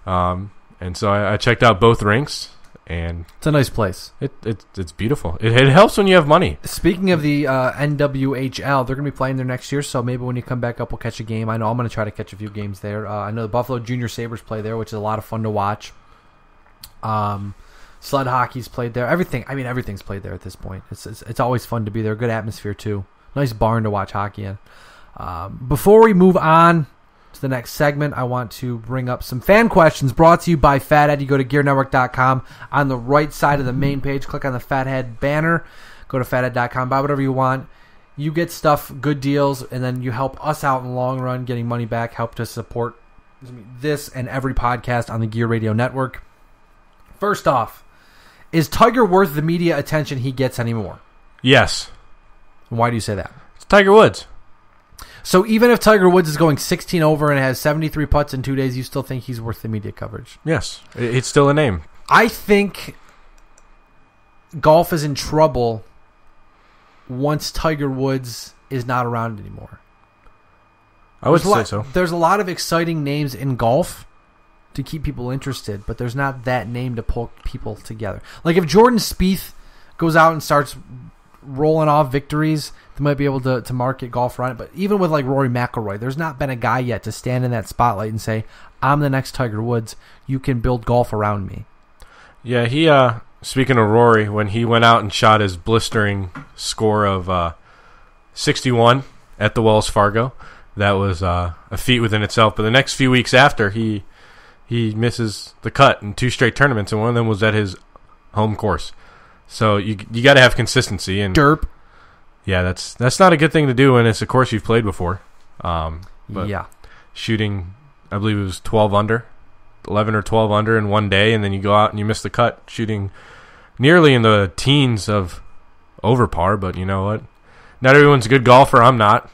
And so I checked out both rinks. And it's a nice place. It's beautiful. It helps when you have money. Speaking of the NWHL, they're going to be playing there next year, so maybe when you come back up, we'll catch a game. I know I'm going to try to catch a few games there. I know the Buffalo Junior Sabres play there, which is a lot of fun to watch. Sled hockey's played there. Everything's played there at this point. It's always fun to be there. Good atmosphere, too. Nice barn to watch hockey in. Before we move on to the next segment, I want to bring up some fan questions brought to you by Fathead. You go to gearnetwork.com. On the right side of the main page, click on the Fathead banner. Go to fathead.com. Buy whatever you want. You get stuff, good deals, and then you help us out in the long run, getting money back, help to support this and every podcast on the Gear Radio Network. First off, is Tiger worth the media attention he gets anymore? Yes. Why do you say that? It's Tiger Woods. So even if Tiger Woods is going 16 over and has 73 putts in 2 days, you still think he's worth the media coverage? Yes. It's still a name. I think golf is in trouble once Tiger Woods is not around anymore. I would say so. There's a lot of exciting names in golf to keep people interested, but there's not that name to pull people together. Like if Jordan Spieth goes out and starts rolling off victories, they might be able to market golf around it. But even with like Rory McIlroy, there's not been a guy yet to stand in that spotlight and say, I'm the next Tiger Woods. You can build golf around me. Yeah, he, speaking of Rory, when he went out and shot his blistering score of 61 at the Wells Fargo, that was a feat within itself. But the next few weeks after, he misses the cut in 2 straight tournaments, and one of them was at his home course. So you got to have consistency. And derp. Yeah, that's not a good thing to do when it's a course you've played before. But yeah. Shooting, I believe it was 12 under, 11 or 12 under in one day, and then you go out and you miss the cut, shooting nearly in the teens of over par. But you know what? Not everyone's a good golfer. I'm not.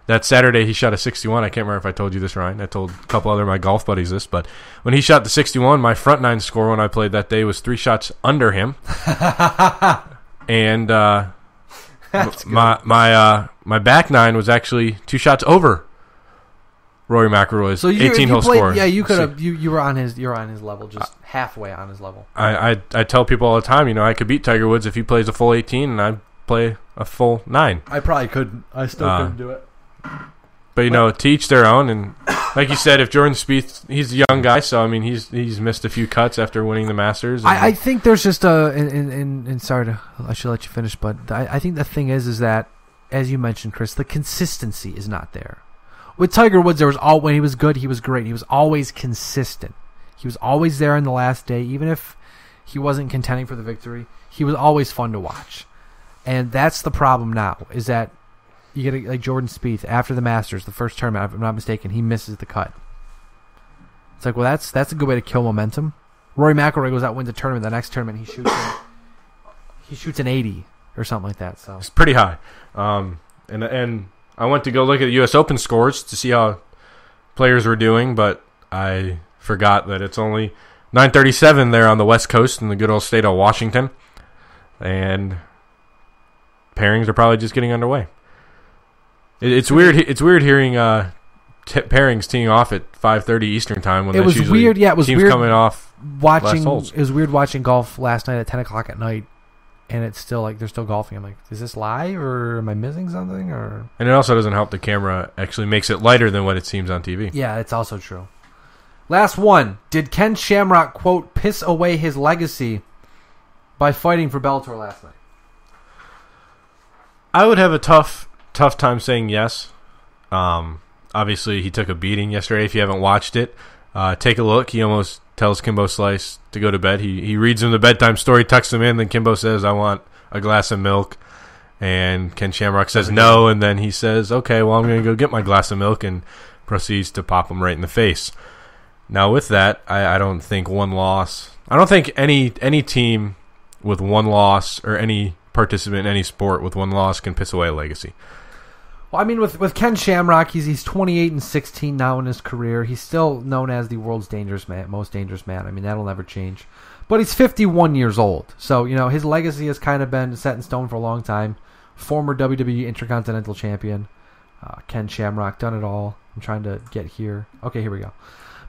That Saturday he shot a 61. I can't remember if I told you this, Ryan. I told a couple other of my golf buddies this, but when he shot the 61, my front nine score when I played that day was 3 shots under him. And my back nine was actually 2 shots over Rory McIlroy's 18-hole score. Yeah, you could have. You were on his level, just halfway on his level. I tell people all the time, I could beat Tiger Woods if he plays a full 18 and I play a full 9. I probably couldn't. I still couldn't do it. But to each their own, and like you said, if Jordan Spieth, he's a young guy, so I mean he's missed a few cuts after winning the Masters. I think there's just I should let you finish, but I think the thing is that, as you mentioned, Chris, the consistency is not there. With Tiger Woods, when he was good, he was great. He was always consistent. He was always there on the last day, even if he wasn't contending for the victory. He was always fun to watch, and that's the problem now. Is that you get like Jordan Spieth after the Masters, the first tournament, if I'm not mistaken, he misses the cut. It's like, well, that's a good way to kill momentum. Rory McIlroy goes out, wins a tournament. The next tournament, he shoots an 80 or something like that. So it's pretty high. And I went to go look at the U.S. Open scores to see how players were doing, but I forgot that it's only 9:37 there on the West Coast in the good old state of Washington, and pairings are probably just getting underway. It's weird. It's weird hearing pairings teeing off at 5:30 Eastern time when it was weird. Yeah, it was teams weird coming off watching. last holes. It was weird watching golf last night at 10 o'clock at night, and it's still like they're still golfing. I'm like, is this live or am I missing something? Or and it also doesn't help the camera actually makes it lighter than what it seems on TV. Yeah, it's also true. Last one. Did Ken Shamrock quote piss away his legacy by fighting for Bellator last night? I would have a tough time saying yes. Obviously, he took a beating yesterday. If you haven't watched it, take a look. He almost tells Kimbo Slice to go to bed. He reads him the bedtime story, tucks him in, then Kimbo says, I want a glass of milk. And Ken Shamrock says no, and then he says, okay, well, I'm going to go get my glass of milk, and proceeds to pop him right in the face. Now, with that, I don't think one loss... I don't think any team with one loss or any participant in any sport with one loss can piss away a legacy. Well, I mean, with Ken Shamrock, he's 28-16 now in his career. He's still known as the world's most dangerous man. I mean, that'll never change. But he's 51 years old. So, his legacy has kind of been set in stone for a long time. Former WWE Intercontinental Champion, Ken Shamrock, done it all. I'm trying to get here. Okay, here we go.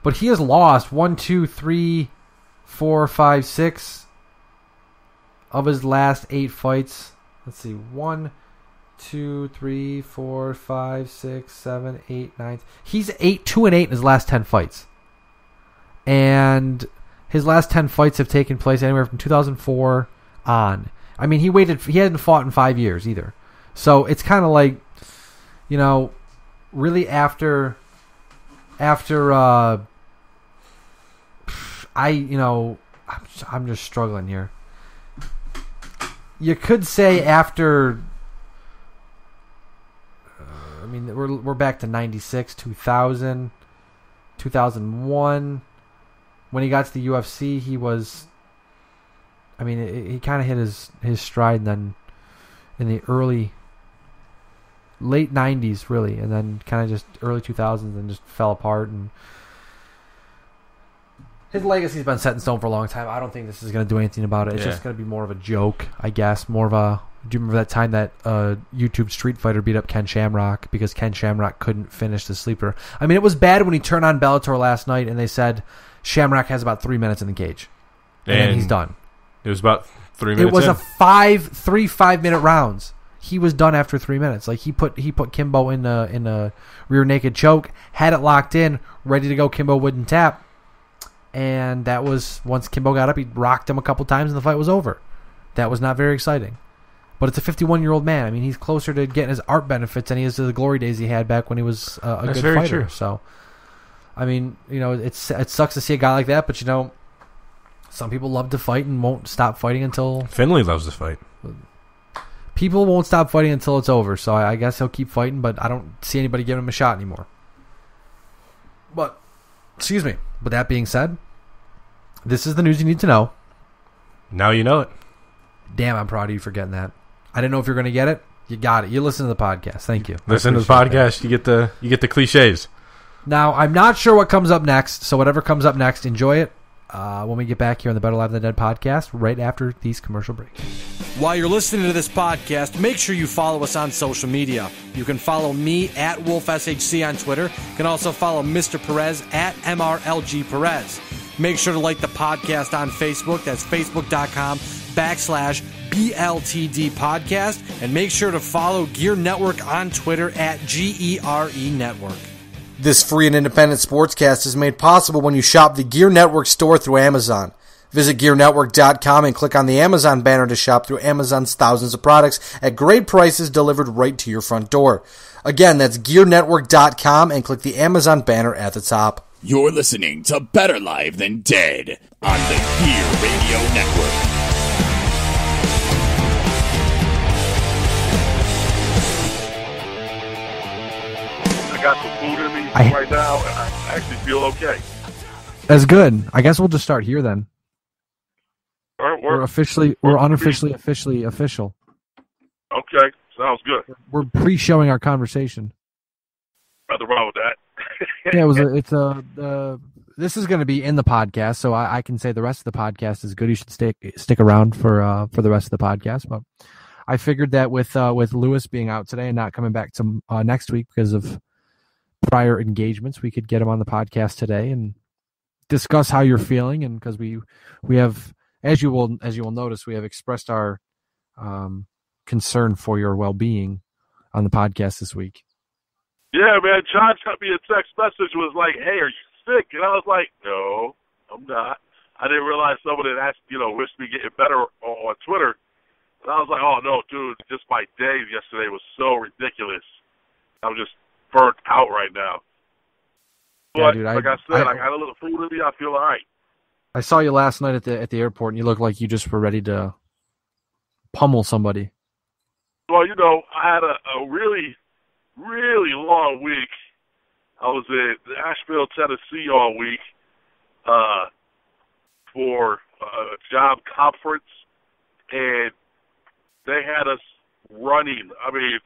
But he has lost 1, 2, 3, 4, 5, 6 of his last 8 fights. Let's see. 1, 2, 3, 4, 5, 6, 7, 8, 9. He's 2-8 in his last 10 fights. And his last 10 fights have taken place anywhere from 2004 on. I mean, he hadn't fought in 5 years either. So it's kind of like, really after I'm just struggling here. You could say after, we're back to 96, 2000, 2001. When he got to the UFC, he was, he kind of hit his stride, and then in the late 90s, really, and then kind of just early 2000s, and just fell apart. And his legacy's been set in stone for a long time. I don't think this is going to do anything about it. It's just going to be more of a joke, I guess. Do you remember that time that YouTube Street Fighter beat up Ken Shamrock because Ken Shamrock couldn't finish the sleeper? I mean, it was bad when he turned on Bellator last night, and they said Shamrock has about 3 minutes in the cage, and then he's done. It was about 3 minutes. It was three 5-minute rounds. He was done after 3 minutes. Like he put Kimbo in a rear naked choke, had it locked in, ready to go. Kimbo wouldn't tap, and that was once Kimbo got up, he rocked him a couple times, and the fight was over. That was not very exciting. But it's a 51-year-old man. I mean, he's closer to getting his art benefits than he is to the glory days he had back when he was a good fighter. True. So, I mean, it sucks to see a guy like that, but some people love to fight and won't stop fighting until... Finley loves to fight. People won't stop fighting until it's over, so I guess he'll keep fighting, but I don't see anybody giving him a shot anymore. But, excuse me, but that being said, this is the news you need to know. Now you know it. Damn, I'm proud of you for getting that. I didn't know if you were going to get it. You got it. You listen to the podcast. Thank you. Listen to the podcast, that. you get the cliches. Now, I'm not sure what comes up next, so whatever comes up next, enjoy it. When we get back here on the Better Live Than Dead podcast, right after these commercial breaks. While you're listening to this podcast, make sure you follow us on social media. You can follow me at WolfSHC on Twitter. You can also follow Mr. Perez at MRLG Perez. Make sure to like the podcast on Facebook. That's Facebook.com/BLTD Podcast. And make sure to follow Gear Network on Twitter at GERE Network. This free and independent sportscast is made possible when you shop the Gear Network store through Amazon. Visit GearNetwork.com and click on the Amazon banner to shop through Amazon's thousands of products at great prices delivered right to your front door. Again, that's GearNetwork.com and click the Amazon banner at the top. You're listening to Better Live Than Dead on the Gear Radio Network. I got some food in me right now, and I actually feel okay. That's good. I guess we'll just start here then. We're unofficially official. Okay, sounds good. We're pre-showing our conversation. Nothing wrong with that. Yeah, this is going to be in the podcast, so I can say the rest of the podcast is good. You should stick around for the rest of the podcast. But I figured that with Lewis being out today and not coming back to next week because of prior engagements, we could get him on the podcast today and discuss how you're feeling. And because we have, as you will notice, we have expressed our concern for your well-being on the podcast this week. Yeah, man. John sent me a text message, was like, "Hey, are you sick?" And I was like, "No, I'm not. I didn't realize someone had asked, wished me getting better on Twitter. And I was like, oh, no, dude, just my day yesterday was so ridiculous. I'm just burnt out right now. Yeah, But, dude, like I said, I got a little food in me. I feel all right. I saw you last night at the airport, and you looked like you just were ready to pummel somebody. Well, I had a really, really long week. I was in Nashville, Tennessee all week for a job conference, and they had us running. I mean,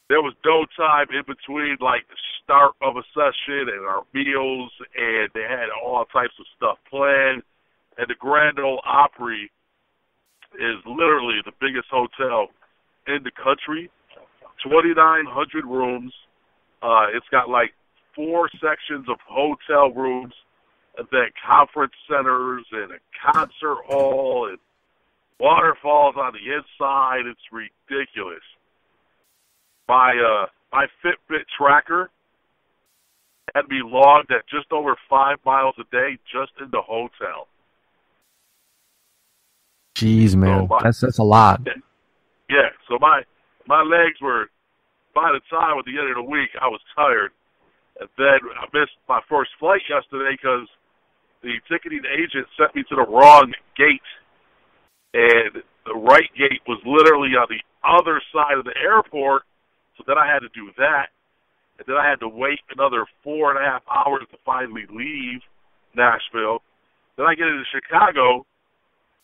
there was no time in between, like, the start of a session and our meals, and they had all types of stuff planned. And the Grand Ole Opry is literally the biggest hotel in the country, 2,900 rooms. It's got like 4 sections of hotel rooms, and then conference centers and a concert hall and waterfalls on the inside. It's ridiculous. My Fitbit tracker had me logged at just over 5 miles a day just in the hotel. Jeez, man, So that's a lot. Yeah, so my legs were, by the time at the end of the week, I was tired. And then I missed my first flight yesterday because the ticketing agent sent me to the wrong gate. And the right gate was literally on the other side of the airport. So then I had to do that. And then I had to wait another 4.5 hours to finally leave Nashville. Then I get into Chicago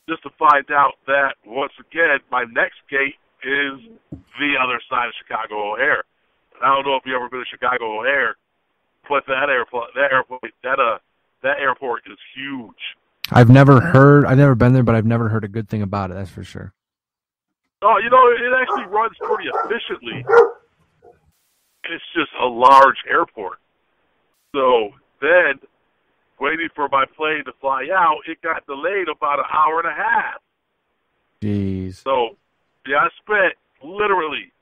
just to find out that, once again, my next gate is the other side of Chicago O'Hare. And I don't know if you've ever been to Chicago O'Hare, but that airport is huge. I've never been there, but I've never heard a good thing about it, that's for sure. Oh, it actually runs pretty efficiently. It's just a large airport. So then, waiting for my plane to fly out, it got delayed about an hour and a half. Jeez. So, yeah, I spent literally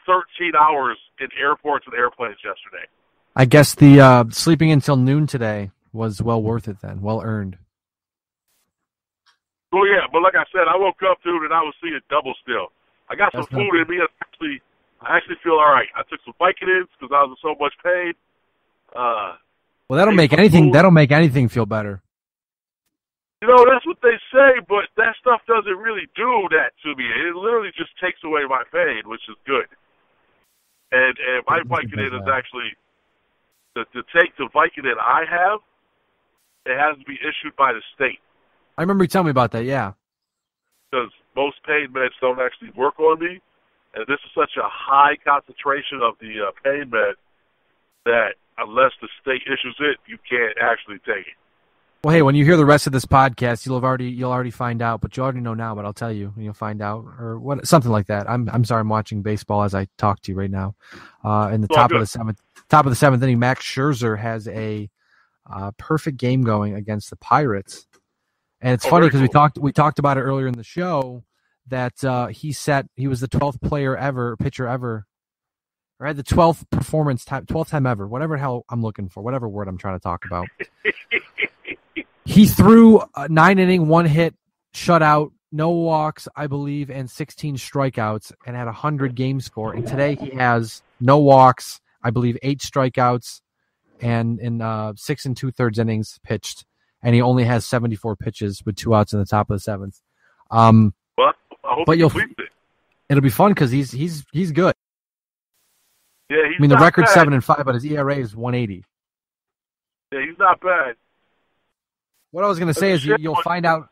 13 hours in airports and airplanes yesterday. I guess the sleeping until noon today was well worth it then, well earned. Well, yeah, but like I said, I woke up, dude, and I was seeing double still. I got some food in me. I actually feel all right. I took some Vicodins because I was in so much pain. Well, that'll make anything feel better. That's what they say, but that stuff doesn't really do that to me. It literally just takes away my pain, which is good. And my Vicodin is actually, to take the Vicodin I have, it has to be issued by the state. I remember you telling me about that, yeah. Because most pain meds don't actually work on me, and this is such a high concentration of the pain med that unless the state issues it, you can't actually take it. Well, hey, when you hear the rest of this podcast, you'll already find out, but you already know now. But I'll tell you, you'll find out, or what, something like that. I'm sorry, I'm watching baseball as I talk to you right now. In the top of the seventh inning, Max Scherzer has a perfect game going against the Pirates, and it's funny because we talked about it earlier in the show that he was the 12th pitcher ever, or had the 12th time ever, whatever the hell I'm looking for, whatever word I'm trying to talk about. He threw a 9-inning, 1-hit shutout, no walks, I believe, and 16 strikeouts, and had 100 game score. And today he has no walks, I believe, 8 strikeouts, and in 6 2/3 innings pitched, and he only has 74 pitches with 2 outs in the top of the 7th. Well, I hope he completes it. It'll be fun because he's good. Yeah, the record's 7-5, but his ERA is 1.80. Yeah, he's not bad. What I was going to say is you'll find out.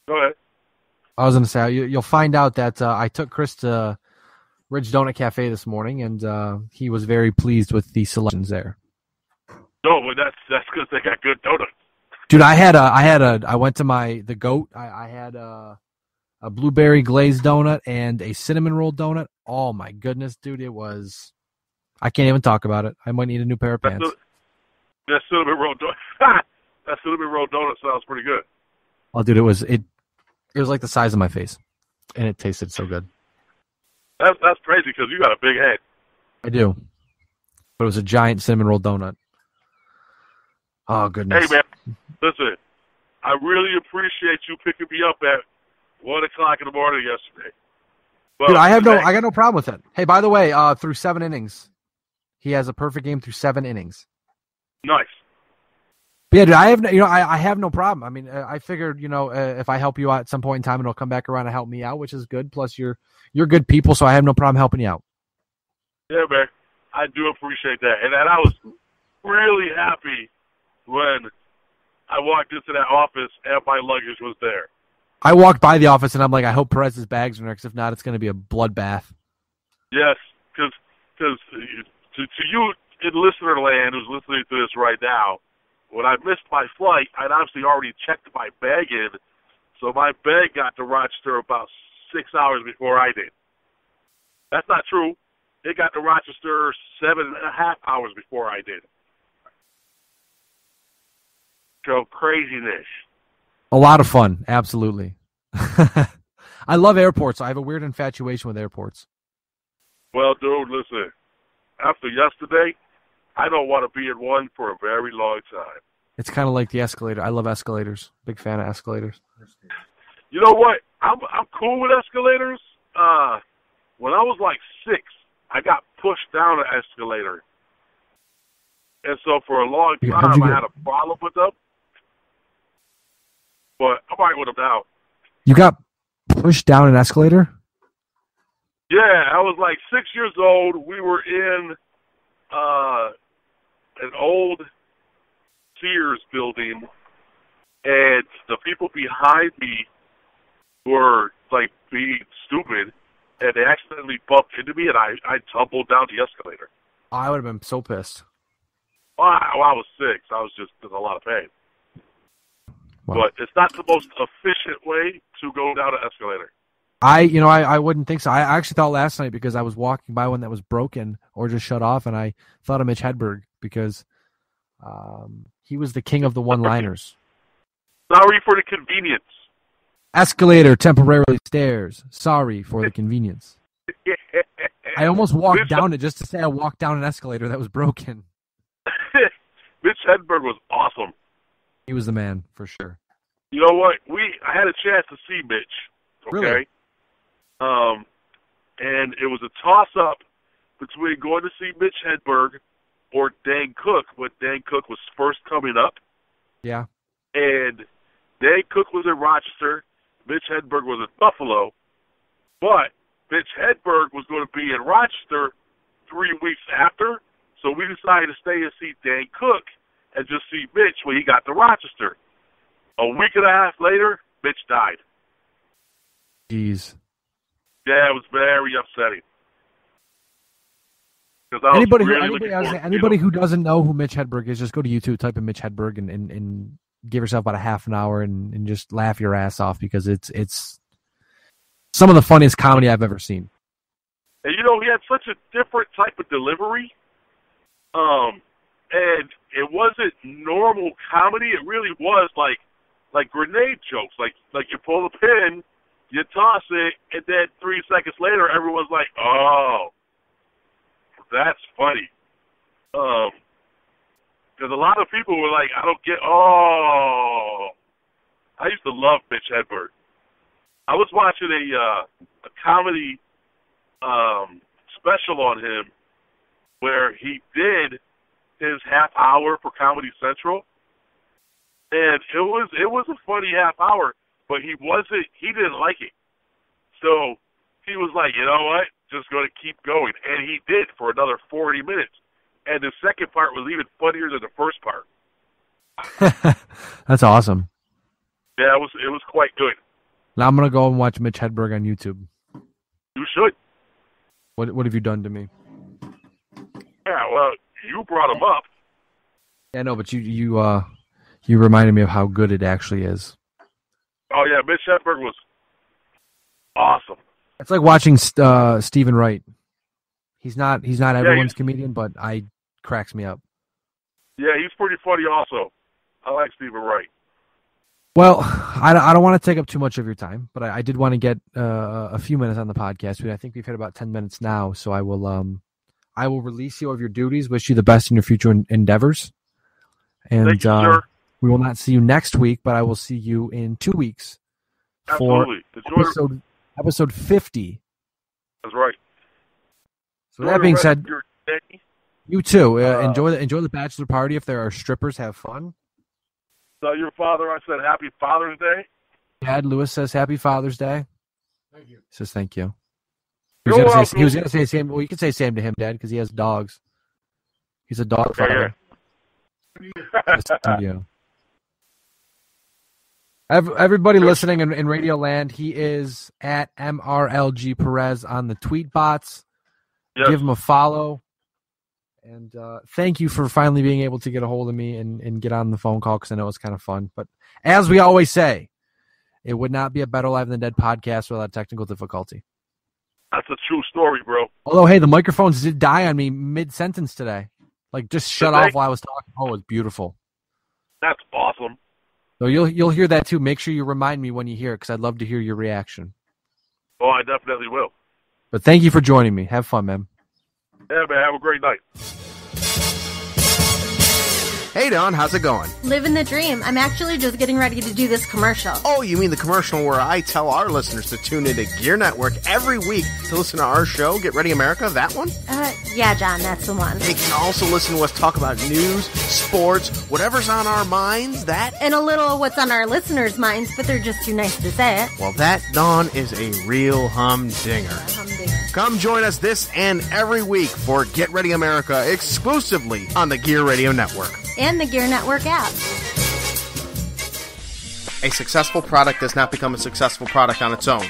Go ahead. I was going to say you'll find out that I took Chris to Ridge Donut Cafe this morning, and he was very pleased with the selections there. No, but that's because they got good donuts. Dude, I went to the Goat. I had a blueberry glazed donut and a cinnamon roll donut. Oh my goodness, dude, it was. I can't even talk about it. I might need a new pair of pants. That cinnamon roll donut. That cinnamon roll donut sounds pretty good. Oh, dude, it was like the size of my face, and it tasted so good. That's crazy because you got a big head. I do, but it was a giant cinnamon roll donut. Oh, goodness. Hey, man, listen, I really appreciate you picking me up at 1 o'clock in the morning yesterday. Well, Dude, I got no problem with it. Hey, by the way, through 7 innings, he has a perfect game through 7 innings. Nice. But yeah, dude, I have no problem. I mean, I figured, if I help you out at some point in time, it'll come back around and help me out, which is good. Plus, you're good people, so I have no problem helping you out. Yeah, man, I do appreciate that, and I was really happy when I walked into that office and my luggage was there. I walked by the office and I'm like, I hope Perez's bags are there, because if not, it's going to be a bloodbath. Yes, because to you in listener land who's listening to this right now, when I missed my flight, I'd obviously already checked my bag in, so my bag got to Rochester about 6 hours before I did. That's not true. It got to Rochester 7.5 hours before I did. So craziness. A lot of fun, absolutely. I love airports. I have a weird infatuation with airports. Well, dude, listen. After yesterday, I don't want to be in one for a very long time. It's kind of like the escalator. I love escalators. Big fan of escalators. You know what? I'm cool with escalators. When I was like 6, I got pushed down an escalator. And so for a long time, I had a problem with them. But I'm all right with them now. You got pushed down an escalator? Yeah, I was like 6 years old. We were in an old Sears building, and the people behind me were like being stupid, and they accidentally bumped into me, and I tumbled down the escalator. I would have been so pissed. Well, I was 6. I was just in a lot of pain. Wow. But it's not the most efficient way to go down an escalator. I wouldn't think so. I actually thought last night, because I was walking by one that was broken or just shut off, and I thought of Mitch Hedberg, because he was the king of the one-liners. Sorry for the convenience. Escalator, temporarily stairs. Sorry for the convenience. I almost walked down it just to say I walked down an escalator that was broken. Mitch Hedberg was awesome. He was the man, for sure. You know what? I had a chance to see Mitch. Okay. Really? And it was a toss-up between going to see Mitch Hedberg or Dan Cook when Dan Cook was first coming up. Yeah. And Dan Cook was in Rochester. Mitch Hedberg was in Buffalo. But Mitch Hedberg was going to be in Rochester 3 weeks after. So we decided to stay and see Dan Cook and just see Mitch when he got to Rochester. A week and a half later, Mitch died. Jeez. Yeah, it was very upsetting. Anybody who doesn't know who Mitch Hedberg is, just go to YouTube, type in Mitch Hedberg, and give yourself about a half an hour and just laugh your ass off, because it's some of the funniest comedy I've ever seen. And he had such a different type of delivery. And it wasn't normal comedy. It really was like grenade jokes. Like you pull a pin, you toss it, and then 3 seconds later, everyone's like, "Oh, that's funny." Because a lot of people were like, "I don't get." Oh, I used to love Mitch Hedberg. I was watching a comedy special on him where he did his half hour for Comedy Central, and it was a funny half hour, but he didn't like it, so he was like, you know what, just going to keep going, and he did for another 40 minutes, and the second part was even funnier than the first part. That's awesome. Yeah, it was quite good. Now I'm gonna go and watch Mitch Hedberg on YouTube. You should. What have you done to me? Yeah, well, you brought him up. Yeah, no, but you reminded me of how good it actually is. Oh yeah, Mitch Hedberg was awesome. It's like watching Stephen Wright. He's not everyone's comedian, but cracks me up. Yeah, he's pretty funny also. I like Stephen Wright. Well, I don't want to take up too much of your time, but I did want to get a few minutes on the podcast. I think we've hit about 10 minutes now, so I will release you of your duties, wish you the best in your future endeavors, And Thank you, sir. we will not see you next week, but I will see you in 2 weeks for episode 50. That's right. So that being said, Your day. you too. Enjoy the bachelor party. If there are strippers, have fun. So your father, I said, Happy Father's Day. Dad Lewis says Happy Father's Day. Thank you. He says thank you. He You're was welcome. going to say same. Well, you can say same to him, Dad, because he has dogs. He's a dog father. Just to you. Everybody listening in Radio Land, he is at MRLG Perez on the tweet bots. Yes. Give him a follow. And thank you for finally being able to get a hold of me and get on the phone call, because I know it's kind of fun. But as we always say, it would not be a Better Live Than Dead podcast without technical difficulty. That's a true story, bro. Although, hey, the microphones did die on me mid-sentence today. Like, just shut off while I was talking. Oh, it's beautiful. That's awesome. So you'll hear that too. Make sure you remind me when you hear it, because I'd love to hear your reaction. Oh, I definitely will. But thank you for joining me. Have fun, man. Yeah, man. Have a great night. Hey, Don, how's it going? Living the dream. I'm actually just getting ready to do this commercial. Oh, you mean the commercial where I tell our listeners to tune into Gear Network every week to listen to our show, Get Ready America? That one? Yeah, John, that's the one. They can also listen to us talk about news, sports, whatever's on our minds, that. And a little of what's on our listeners' minds, but they're just too nice to say it. Well, that, Don, is a real humdinger. Humdinger. Come join us this and every week for Get Ready America exclusively on the Gear Radio Network. And the Gear Network app. A successful product does not become a successful product on its own.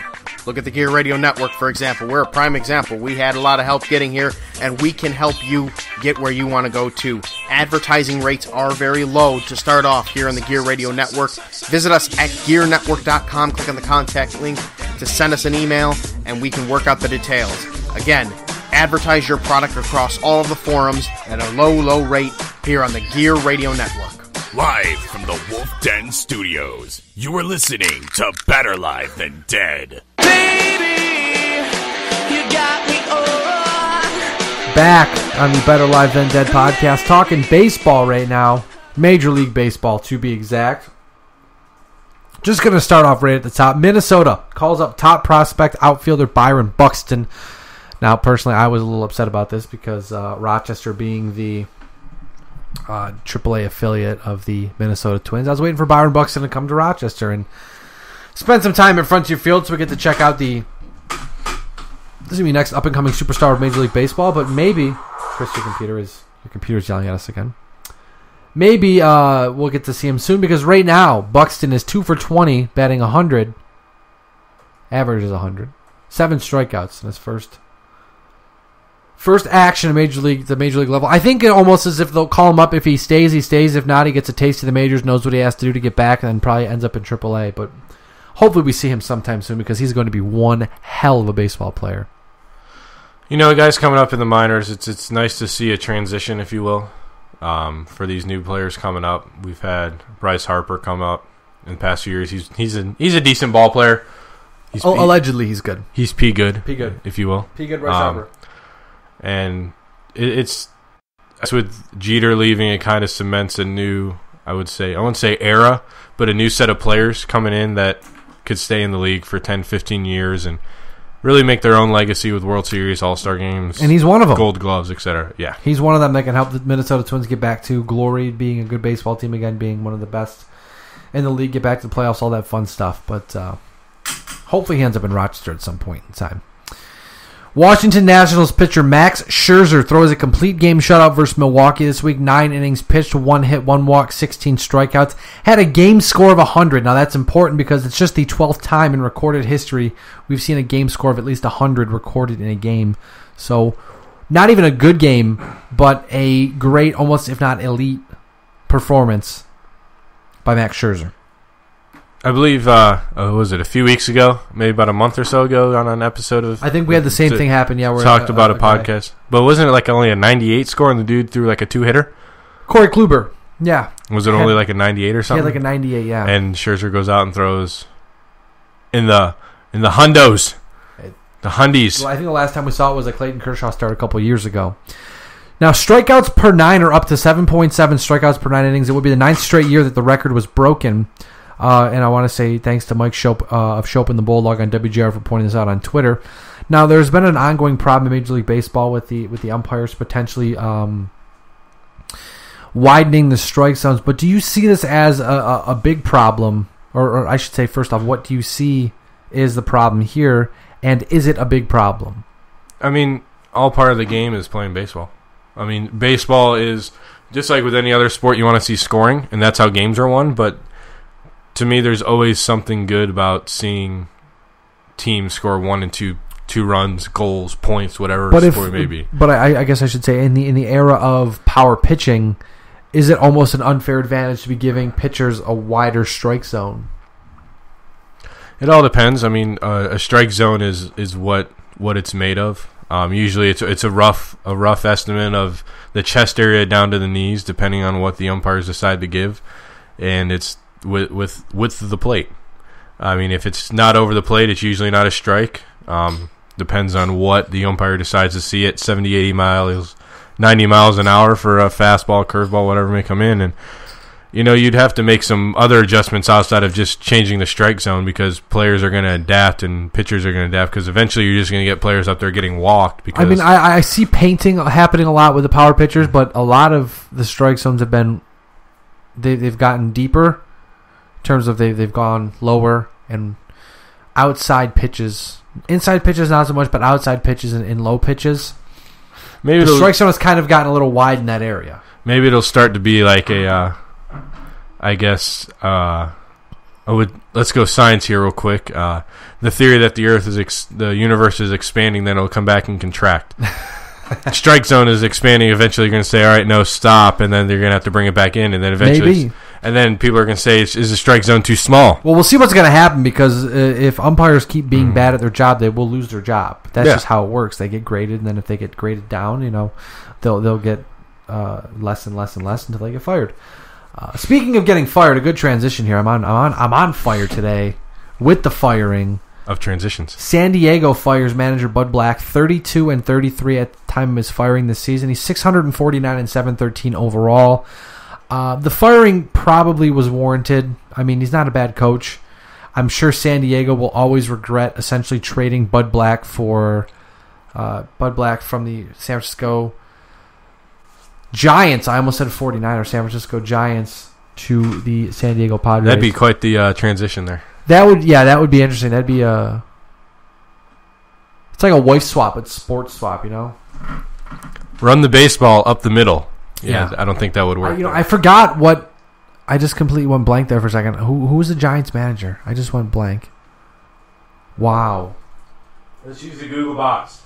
Look at the Gear Radio Network, for example. We're a prime example. We had a lot of help getting here, and we can help you get where you want to go to. Advertising rates are very low to start off here on the Gear Radio Network. Visit us at gearnetwork.com. Click on the contact link to send us an email, and we can work out the details. Again, advertise your product across all of the forums at a low rate here on the Gear Radio Network. Live from the Wolf Den Studios, you are listening to Better Live Than Dead. Back on the Better Live Than Dead podcast, talking baseball right now. Major League Baseball, to be exact. Just going to start off right at the top. Minnesota calls up top prospect outfielder Byron Buxton. Now, personally, I was a little upset about this because Rochester being the AAA affiliate of the Minnesota Twins, I was waiting for Byron Buxton to come to Rochester and spend some time in Frontier Field so we get to check out this is going to be next up-and-coming superstar of Major League Baseball, but maybe, Chris, your computer's yelling at us again. Maybe we'll get to see him soon, because right now, Buxton is 2 for 20, batting 100. Average is 100. 7 strikeouts in his first action at the Major League level. I think it almost as if they'll call him up. If he stays, he stays. If not, he gets a taste of the majors, knows what he has to do to get back, and then probably ends up in AAA. But hopefully we see him sometime soon, because he's going to be one hell of a baseball player. You know, guys coming up in the minors, it's nice to see a transition, if you will, for these new players coming up. We've had Bryce Harper come up in the past few years. He's a decent ball player. Allegedly he's good. He's P good, if you will. P good Bryce Harper. And it's with Jeter leaving, it kind of cements a new, I wouldn't say era, but a new set of players coming in that could stay in the league for 10, 15 years and really make their own legacy with World Series, All-Star games. And he's one of them. Gold gloves, etc. Yeah. He's one of them that can help the Minnesota Twins get back to glory, being a good baseball team again, being one of the best in the league, get back to the playoffs, all that fun stuff. But hopefully he ends up in Rochester at some point in time. Washington Nationals pitcher Max Scherzer throws a complete game shutout versus Milwaukee this week. 9 innings pitched, 1 hit, 1 walk, 16 strikeouts. Had a game score of 100. Now that's important because it's just the 12th time in recorded history we've seen a game score of at least 100 recorded in a game. So not even a good game, but a great, almost if not elite performance by Max Scherzer. I believe, was it a few weeks ago, maybe about a month or so ago, on an episode of... I think we had the same thing happen, yeah. Talked about a podcast. But wasn't it like only a 98 score and the dude threw like a 2-hitter? Corey Kluber, yeah. Was it only like a 98 or something? Yeah, like a 98, yeah. And Scherzer goes out and throws in the hundos, the hundies. Well, I think the last time we saw it was like Clayton Kershaw started a couple of years ago. Now, strikeouts per 9 are up to 7.7 strikeouts per 9 innings. It would be the 9th straight year that the record was broken. And I want to say thanks to Mike Shope of Shope and the Bulldog on WGR for pointing this out on Twitter. Now, there's been an ongoing problem in Major League Baseball with the umpires potentially widening the strike zones. But do you see this as a big problem? Or I should say, first off, what do you see is the problem here? And is it a big problem? I mean, all part of the game is playing baseball. I mean, baseball is, just like with any other sport, you want to see scoring, and that's how games are won. But to me, there's always something good about seeing teams score 1 and 2 runs, goals, points, whatever sport it may be. But I guess I should say, in the era of power pitching, is it almost an unfair advantage to be giving pitchers a wider strike zone? It all depends. I mean, a strike zone is what it's made of. Usually, it's a rough estimate of the chest area down to the knees, depending on what the umpires decide to give, and it's with width of the plate. I mean, if it's not over the plate, it's usually not a strike. Depends on what the umpire decides to see at 70, 80 miles, 90 miles an hour for a fastball, curveball, whatever may come in. And, you'd have to make some other adjustments outside of just changing the strike zone, because players are going to adapt and pitchers are going to adapt, because eventually you're just going to get players up there getting walked. Because I mean, I see painting happening a lot with the power pitchers, but a lot of the strike zones have been they've gotten deeper in terms of they've gone lower, and outside pitches. Inside pitches not so much, but outside pitches and low pitches. Maybe the strike zone has kind of gotten a little wide in that area. Maybe it'll start to be like a let's go science here real quick. The theory that the universe is expanding, then it'll come back and contract. Strike zone is expanding. Eventually, you're going to say, "All right, no, stop," and then you're going to have to bring it back in, and then eventually, and then people are going to say, "Is the strike zone too small?" Well, we'll see what's going to happen, because if umpires keep being bad at their job, they will lose their job. That's just how it works. They get graded, and then if they get graded down, they'll get less and less and less until they get fired. Speaking of getting fired, a good transition here. I'm on fire today with the firing of transitions. San Diego fires manager Bud Black, 32 and 33 at the time of his firing this season. He's 649 and 713 overall. The firing probably was warranted. I mean, he's not a bad coach. I'm sure San Diego will always regret essentially trading Bud Black for Bud Black from the San Francisco Giants. I almost said 49ers. San Francisco Giants to the San Diego Padres. That'd be quite the transition there. That would be interesting. That'd be it's like a wife swap, but sports swap, Run the baseball up the middle. Yeah, I don't think that would work. I forgot what. I just completely went blank there for a second. Who was the Giants manager? I just went blank. Wow. Let's use the Google box.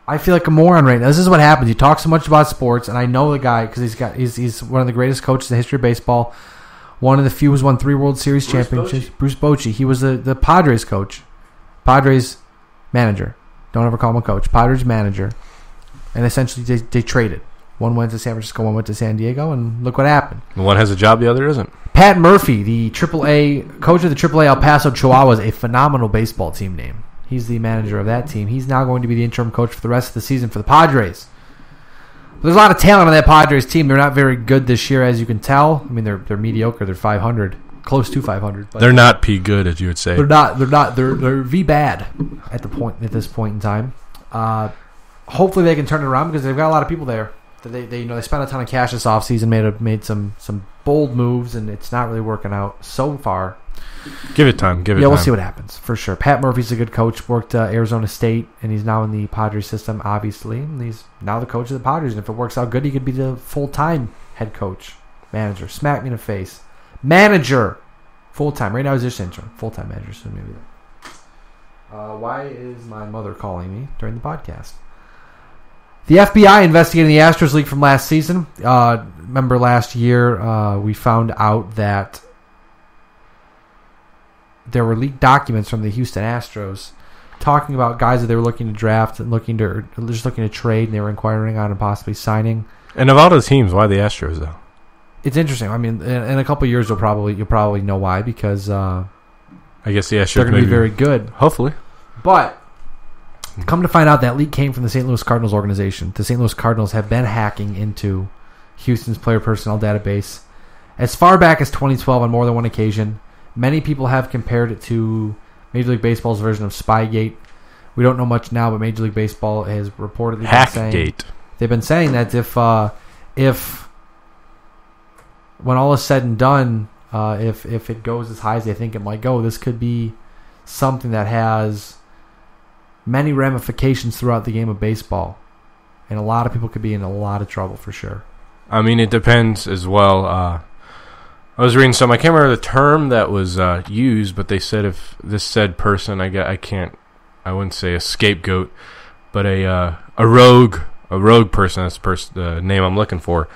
I feel like a moron right now. This is what happens. You talk so much about sports, and I know the guy because he's one of the greatest coaches in the history of baseball. One of the few who's won 3 World Series championships. Bruce Bochy. He was the Padres coach. Padres manager. Don't ever call him a coach. Padres manager. And essentially they traded. One went to San Francisco, one went to San Diego, and look what happened. One has a job, the other isn't. Pat Murphy, the AAA coach of the AAA El Paso Chihuahuas, a phenomenal baseball team name. He's the manager of that team. He's now going to be the interim coach for the rest of the season for the Padres. There's a lot of talent on that Padres team. They're not very good this year, as you can tell. I mean, they're mediocre. They're 500, close to 500. But they're not P good, as you would say. They're not. They're V bad at this point in time. Hopefully, they can turn it around because they've got a lot of people there. They spent a ton of cash this offseason, made some bold moves, and it's not really working out so far. Give it time. Yeah, we'll see what happens for sure. Pat Murphy's a good coach. Worked Arizona State, and he's now in the Padres system, obviously. And he's now the coach of the Padres. And if it works out good, he could be the full-time head coach, manager. Smack me in the face, manager, full-time. Right now he's just interim, full-time manager. So maybe. Why is my mother calling me during the podcast? The FBI investigating the Astros leak from last season. Remember last year we found out that there were leaked documents from the Houston Astros talking about guys that they were looking to draft and looking to trade, and they were inquiring on and possibly signing. And of all the teams, why the Astros though? It's interesting. I mean, in a couple of years you'll probably know why, because I guess the Astros they're going to be very good, hopefully. But Come to find out, that leak came from the St. Louis Cardinals organization. The St. Louis Cardinals have been hacking into Houston's player personnel database as far back as 2012 on more than one occasion. Many people have compared it to Major League Baseball's version of Spygate. We don't know much now, but Major League Baseball has reportedly been saying... Hackgate. They've been saying that if when all is said and done, if it goes as high as they think it might go, this could be something that has many ramifications throughout the game of baseball. And a lot of people could be in a lot of trouble for sure. I mean, it depends as well. I was reading some. I can't remember the term that was used, but they said if this said person, I wouldn't say a scapegoat, but a rogue person. That's the name I'm looking for.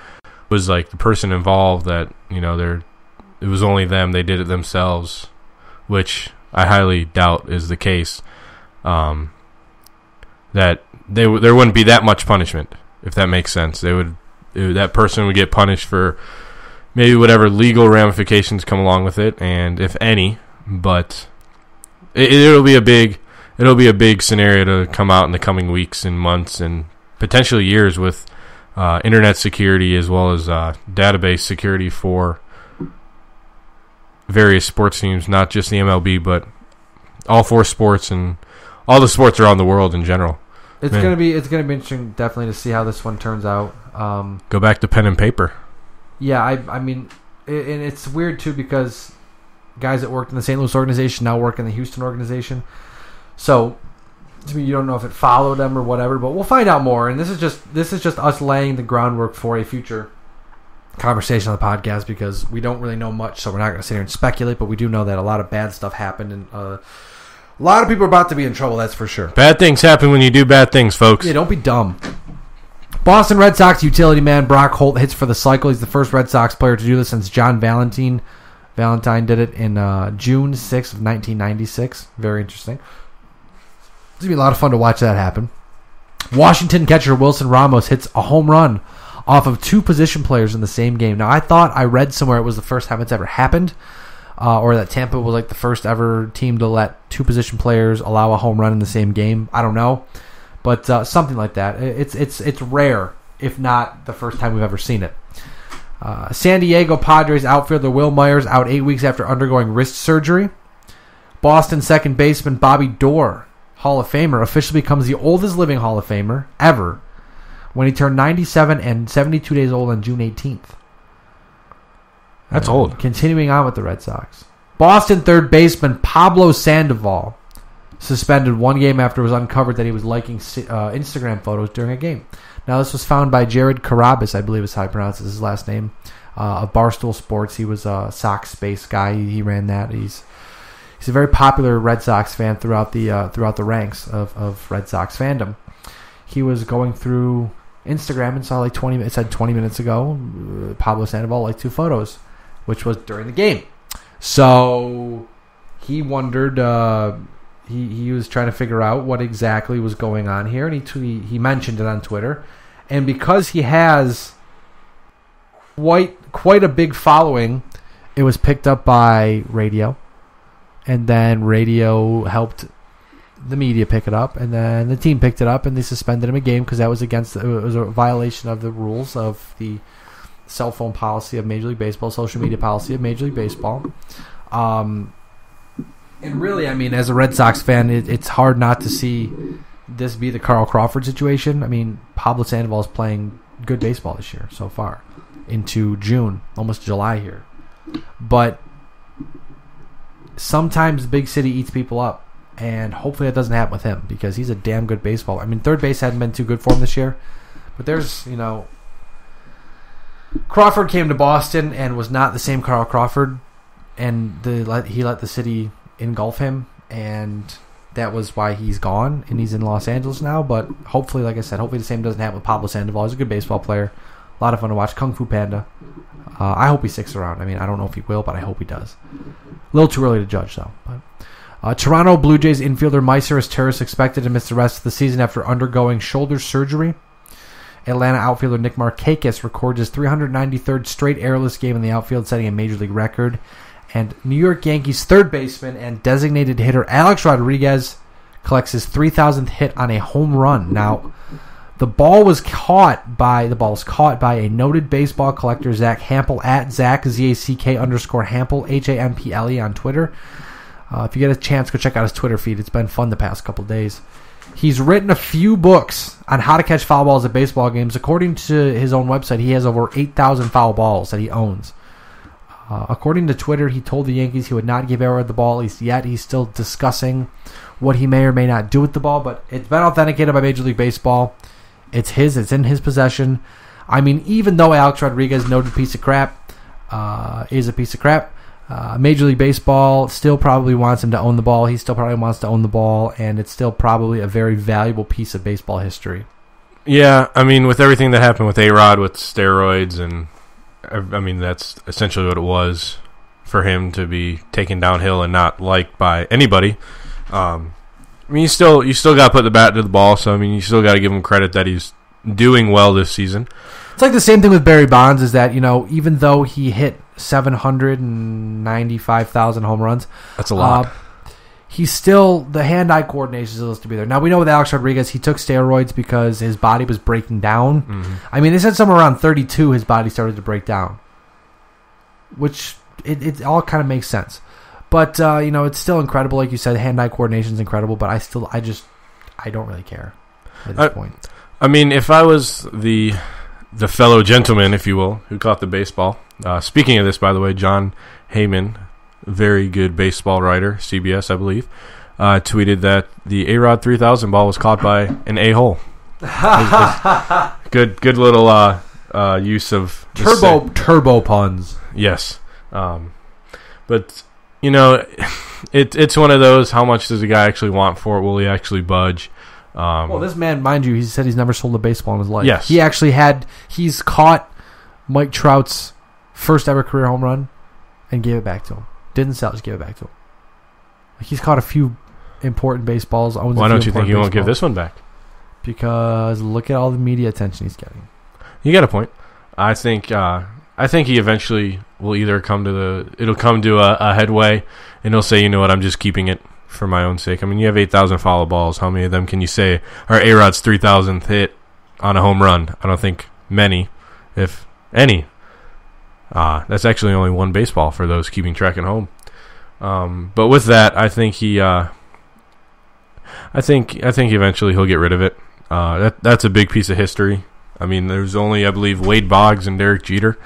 Was like the person involved that it was only them. They did it themselves, which I highly doubt is the case. That there wouldn't be that much punishment, if that makes sense. That person would get punished for maybe whatever legal ramifications come along with it, and if any, but it'll be a big scenario to come out in the coming weeks and months and potentially years with internet security as well as database security for various sports teams, not just the MLB, but all four sports and all the sports around the world in general. It's gonna be interesting, definitely, to see how this one turns out. Go back to pen and paper. Yeah, I mean, and it's weird too because guys that worked in the St. Louis organization now work in the Houston organization. So, to me, you don't know if it followed them or whatever, but we'll find out more. And this is just us laying the groundwork for a future conversation on the podcast because we don't really know much, so we're not going to sit here and speculate. But we do know that a lot of bad stuff happened, and a lot of people are about to be in trouble. That's for sure. Bad things happen when you do bad things, folks. Yeah, don't be dumb. Boston Red Sox utility man Brock Holt hits for the cycle. He's the first Red Sox player to do this since John Valentine. Valentine did it in June 6th of 1996. Very interesting. It's going to be a lot of fun to watch that happen. Washington catcher Wilson Ramos hits a home run off of two position players in the same game. Now, I read somewhere it was the first time it's ever happened, or that Tampa was like the first ever team to let two position players allow a home run in the same game. I don't know. But something like that. It's rare, if not the first time we've ever seen it. San Diego Padres outfielder Will Myers out 8 weeks after undergoing wrist surgery. Boston second baseman Bobby Doerr, Hall of Famer, officially becomes the oldest living Hall of Famer ever when he turned 97 and 72 days old on June 18th. That's old. Continuing on with the Red Sox. Boston third baseman Pablo Sandoval suspended one game after it was uncovered that he was liking Instagram photos during a game. Now, this was found by Jared Carabas, I believe is how he pronounces his last name, of Barstool Sports. He was a Sox Space guy. He ran that. He's a very popular Red Sox fan throughout the ranks of Red Sox fandom. He was going through Instagram and saw it said 20 minutes ago, Pablo Sandoval liked two photos, which was during the game. So he wondered... He was trying to figure out what exactly was going on here, and he mentioned it on Twitter. And because he has quite a big following, it was picked up by radio, and then radio helped the media pick it up, and then the team picked it up, and they suspended him a game because that was it was a violation of the rules of the cell phone policy of Major League Baseball, social media policy of Major League Baseball. And really, I mean, as a Red Sox fan, it's hard not to see this be the Carl Crawford situation. I mean, Pablo Sandoval is playing good baseball this year so far into June, almost July here. But sometimes the big city eats people up, and hopefully that doesn't happen with him because he's a damn good baseballer. I mean, third base hadn't been too good for him this year, but there's, Crawford came to Boston and was not the same Carl Crawford, and he let the city engulf him, and that was why he's gone, and he's in Los Angeles now. But hopefully, like I said, hopefully the same doesn't happen with Pablo Sandoval. He's a good baseball player, a lot of fun to watch. Kung Fu Panda. I hope he sticks around. I mean, I don't know if he will, but I hope he does. A little too early to judge, though. But Toronto Blue Jays infielder Myceris Terrace expected to miss the rest of the season after undergoing shoulder surgery. Atlanta outfielder Nick Markakis records his 393rd straight errorless game in the outfield, setting a major league record. And New York Yankees third baseman and designated hitter Alex Rodriguez collects his 3,000th hit on a home run. Now, the ball was caught by a noted baseball collector, Zach Hampel, at Zach, ZACK_Hampel, HAMPLE on Twitter. If you get a chance, go check out his Twitter feed. It's been fun the past couple days. He's written a few books on how to catch foul balls at baseball games. According to his own website, he has over 8,000 foul balls that he owns. According to Twitter, he told the Yankees he would not give A-Rod the ball, at least yet. He's still discussing what he may or may not do with the ball, but it's been authenticated by Major League Baseball. It's his. It's in his possession. I mean, even though Alex Rodriguez, noted piece of crap, is a piece of crap, Major League Baseball still probably wants him to own the ball. He still probably wants to own the ball, and it's still probably a very valuable piece of baseball history. Yeah, I mean, with everything that happened with A-Rod, with steroids, and I mean, that's essentially what it was for him to be taken downhill and not liked by anybody. I mean, you still got to put the bat to the ball, so I mean, you still got to give him credit that he's doing well this season. It's like the same thing with Barry Bonds, is that, you know, even though he hit 795,000 home runs, that's a lot. He's still, the hand-eye coordination is supposed to be there. Now, we know with Alex Rodriguez, he took steroids because his body was breaking down. Mm-hmm. I mean, they said somewhere around 32 his body started to break down, which it all kind of makes sense. But, you know, it's still incredible. Like you said, hand-eye coordination is incredible, but I don't really care at this point. I mean, if I was the fellow gentleman, if you will, who caught the baseball. Speaking of this, by the way, John Heyman, very good baseball writer, CBS, I believe, tweeted that the A-Rod 3000 ball was caught by an a-hole. Good little use of turbo puns. Yes, but you know, it's one of those. How much does a guy actually want for it? Will he actually budge? Well, this man, mind you, he said he's never sold a baseball in his life. Yes. He's caught Mike Trout's first ever career home run and gave it back to him. Didn't sell, just gave it back to him. Like, he's caught a few important baseballs. Why don't you think he won't give this one back? Because look at all the media attention he's getting. You got a point. I think he eventually will either come to a headway, and he'll say, you know what, I'm just keeping it for my own sake. I mean, you have 8,000 foul balls. How many of them can you say are A-Rod's 3,000th hit on a home run? I don't think many, if any. That's actually only one baseball for those keeping track at home. But with that, I think eventually he'll get rid of it. That's a big piece of history. I mean, there's only, I believe, Wade Boggs and Derek Jeter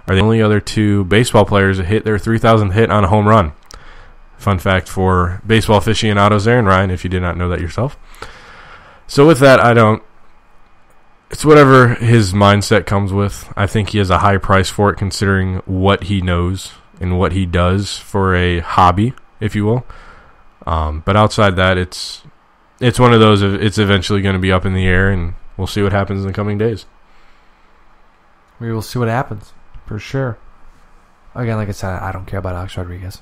are the only other two baseball players that hit their 3,000th hit on a home run. Fun fact for baseball aficionados there, and Ryan, if you did not know that yourself. So with that, it's whatever his mindset comes with. I think he has a high price for it, considering what he knows and what he does for a hobby, if you will. But outside that, it's one of those. It's eventually going to be up in the air, and we'll see what happens in the coming days. We will see what happens, for sure. Again, like I said, I don't care about Alex Rodriguez.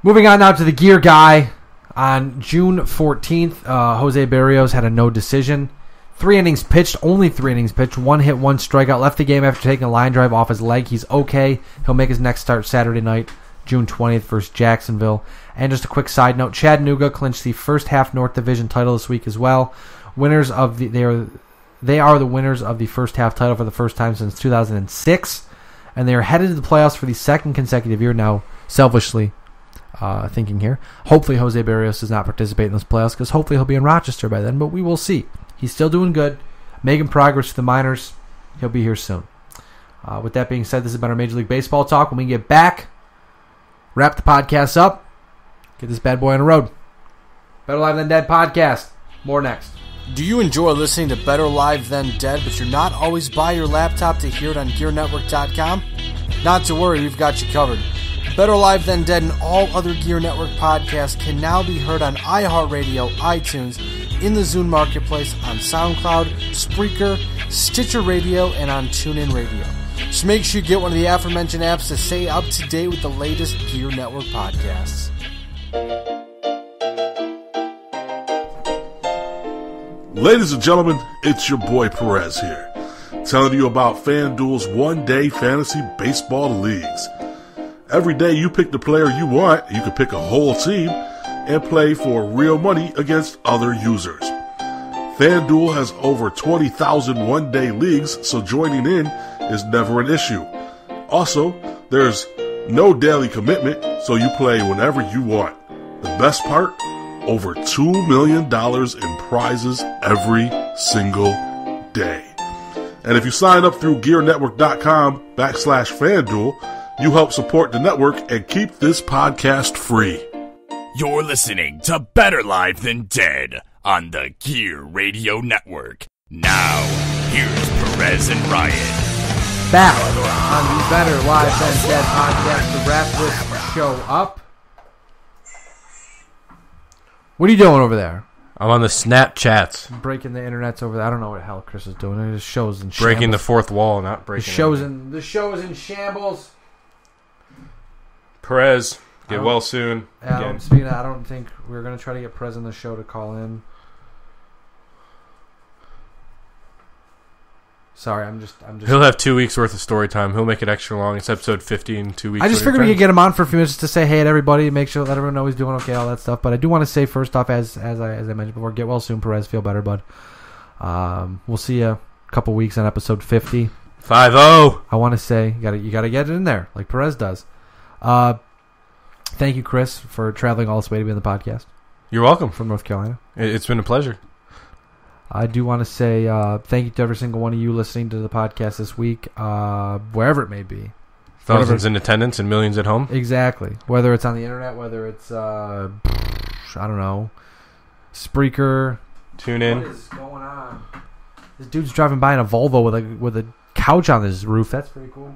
Moving on now to the gear guy. On June 14th, Jose Berrios had a no decision. 3 innings pitched, only 3 innings pitched. 1 hit, 1 strikeout. Left the game after taking a line drive off his leg. He's okay. He'll make his next start Saturday night, June 20th versus Jacksonville. And just a quick side note, Chattanooga clinched the first half North Division title this week as well. They are the winners of the first half title for the first time since 2006. And they are headed to the playoffs for the second consecutive year now, selfishly. Thinking here. Hopefully Jose Berrios does not participate in those playoffs, because hopefully he'll be in Rochester by then, but we will see. He's still doing good, making progress with the minors. He'll be here soon. With that being said, this has been our Major League Baseball talk. When we get back, wrap the podcast up, get this bad boy on the road. Better Live Than Dead podcast. More next. Do you enjoy listening to Better Live Than Dead, but you're not always by your laptop to hear it on GearNetwork.com? Not to worry, we've got you covered. Better Live Than Dead and all other Gear Network podcasts can now be heard on iHeartRadio, iTunes, in the Zune Marketplace, on SoundCloud, Spreaker, Stitcher Radio, and on TuneIn Radio. So make sure you get one of the aforementioned apps to stay up to date with the latest Gear Network podcasts. Ladies and gentlemen, it's your boy Perez here, telling you about FanDuel's one-day fantasy baseball leagues. Every day you pick the player you want. You can pick a whole team. and play for real money against other users. FanDuel has over 20,000 one-day leagues, so joining in is never an issue. Also, there's no daily commitment, so you play whenever you want. The best part? Over $2 million in prizes every single day. And if you sign up through GearNetwork.com/FanDuel, you help support the network and keep this podcast free. You're listening to Better Live Than Dead on the Gear Radio Network. Now, here's Perez and Ryan. Back on the Better Live Than Dead podcast to wrap this show up. What are you doing over there? I'm on the Snapchats. Breaking the internets over there. I don't know what the hell Chris is doing. It shows in shambles. Breaking the fourth wall, not breaking the show is in shambles. Perez, get well soon. Speaking of that, I don't think we're going to try to get Perez on the show to call in. Sorry, I'm just. He'll have 2 weeks worth of story time. He'll make it extra long. It's episode 50 in 2 weeks. I just figured we could get him on for a few minutes to say hey to everybody, make sure let everyone know he's doing okay, all that stuff. But I do want to say first off, as I mentioned before, get well soon, Perez. Feel better, bud. We'll see you a couple weeks on episode 50. 5-0. I want to say you got to get it in there like Perez does. Thank you, Chris, for traveling all this way to be on the podcast. You're welcome. From North Carolina. It's been a pleasure. I do want to say thank you to every single one of you listening to the podcast this week, wherever it may be. Thousands in attendance and millions at home. Exactly. Whether it's on the internet, whether it's, I don't know, Spreaker. Tune in. What is going on? This dude's driving by in a Volvo with a couch on his roof. That's pretty cool.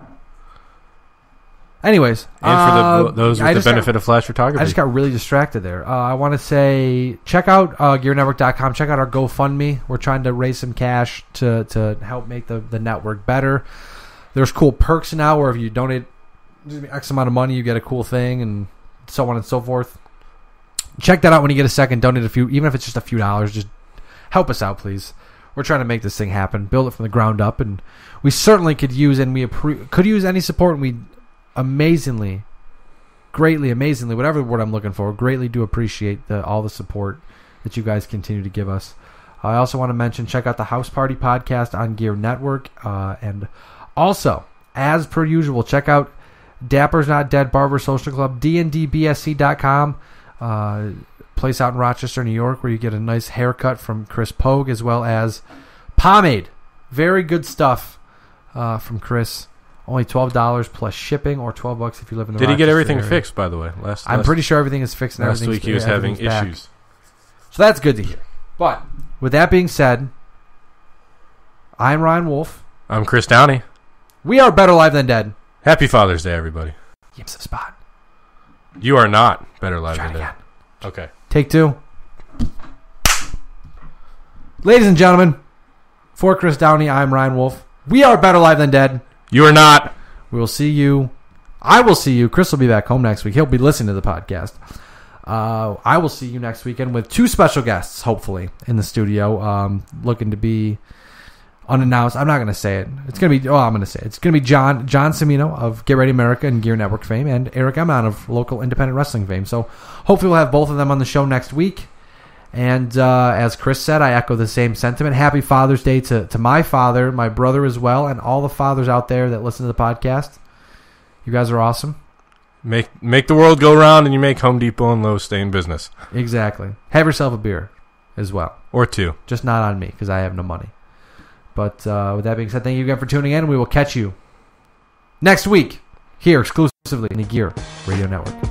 Anyways, and for those with the benefit of flash photography, I just got really distracted there. I want to say, check out GearNetwork.com. Check out our GoFundMe. We're trying to raise some cash to help make the network better. There's cool perks now where if you donate X amount of money, you get a cool thing, and so on and so forth. Check that out when you get a second. Donate a few, even if it's just a few dollars. Just help us out, please. We're trying to make this thing happen, build it from the ground up, and we certainly could use could use any support. And we amazingly, whatever word I'm looking for, greatly do appreciate all the support that you guys continue to give us. I also want to mention, check out the House Party podcast on Gear Network. And also, as per usual, check out Dapper's Not Dead Barber Social Club, dndbsc.com, place out in Rochester, New York, where you get a nice haircut from Chris Pogue, as well as pomade. Very good stuff from Chris. Only $12 plus shipping, or $12 if you live in the Did he get everything area. Fixed, by the way? I'm pretty sure everything is fixed. And last week he was having issues. Back. So that's good to hear. But with that being said, I'm Ryan Wolf. I'm Chris Downey. We are Better Live Than Dead. Happy Father's Day, everybody. Yips a spot. You are not Better Live Than Dead. Again. Okay. Take two. Ladies and gentlemen, for Chris Downey, I'm Ryan Wolf. We are Better Live Than Dead. You are not. We will see you. I will see you. Chris will be back home next week. He'll be listening to the podcast. I will see you next weekend with two special guests, hopefully, in the studio, looking to be unannounced. I'm not going to say it. It's going to be, I'm going to say it. It's going to be John Cimino of Get Ready America and Gear Network fame, and Eric Emon of local independent wrestling fame. So hopefully we'll have both of them on the show next week. And as Chris said, I echo the same sentiment. Happy Father's Day to my father, my brother as well, and all the fathers out there that listen to the podcast. You guys are awesome. Make the world go round, and you make Home Depot and Lowe's stay in business. Exactly. Have yourself a beer as well. Or two. Just not on me, because I have no money. But with that being said, thank you again for tuning in. We will catch you next week here exclusively in the Gear Radio Network.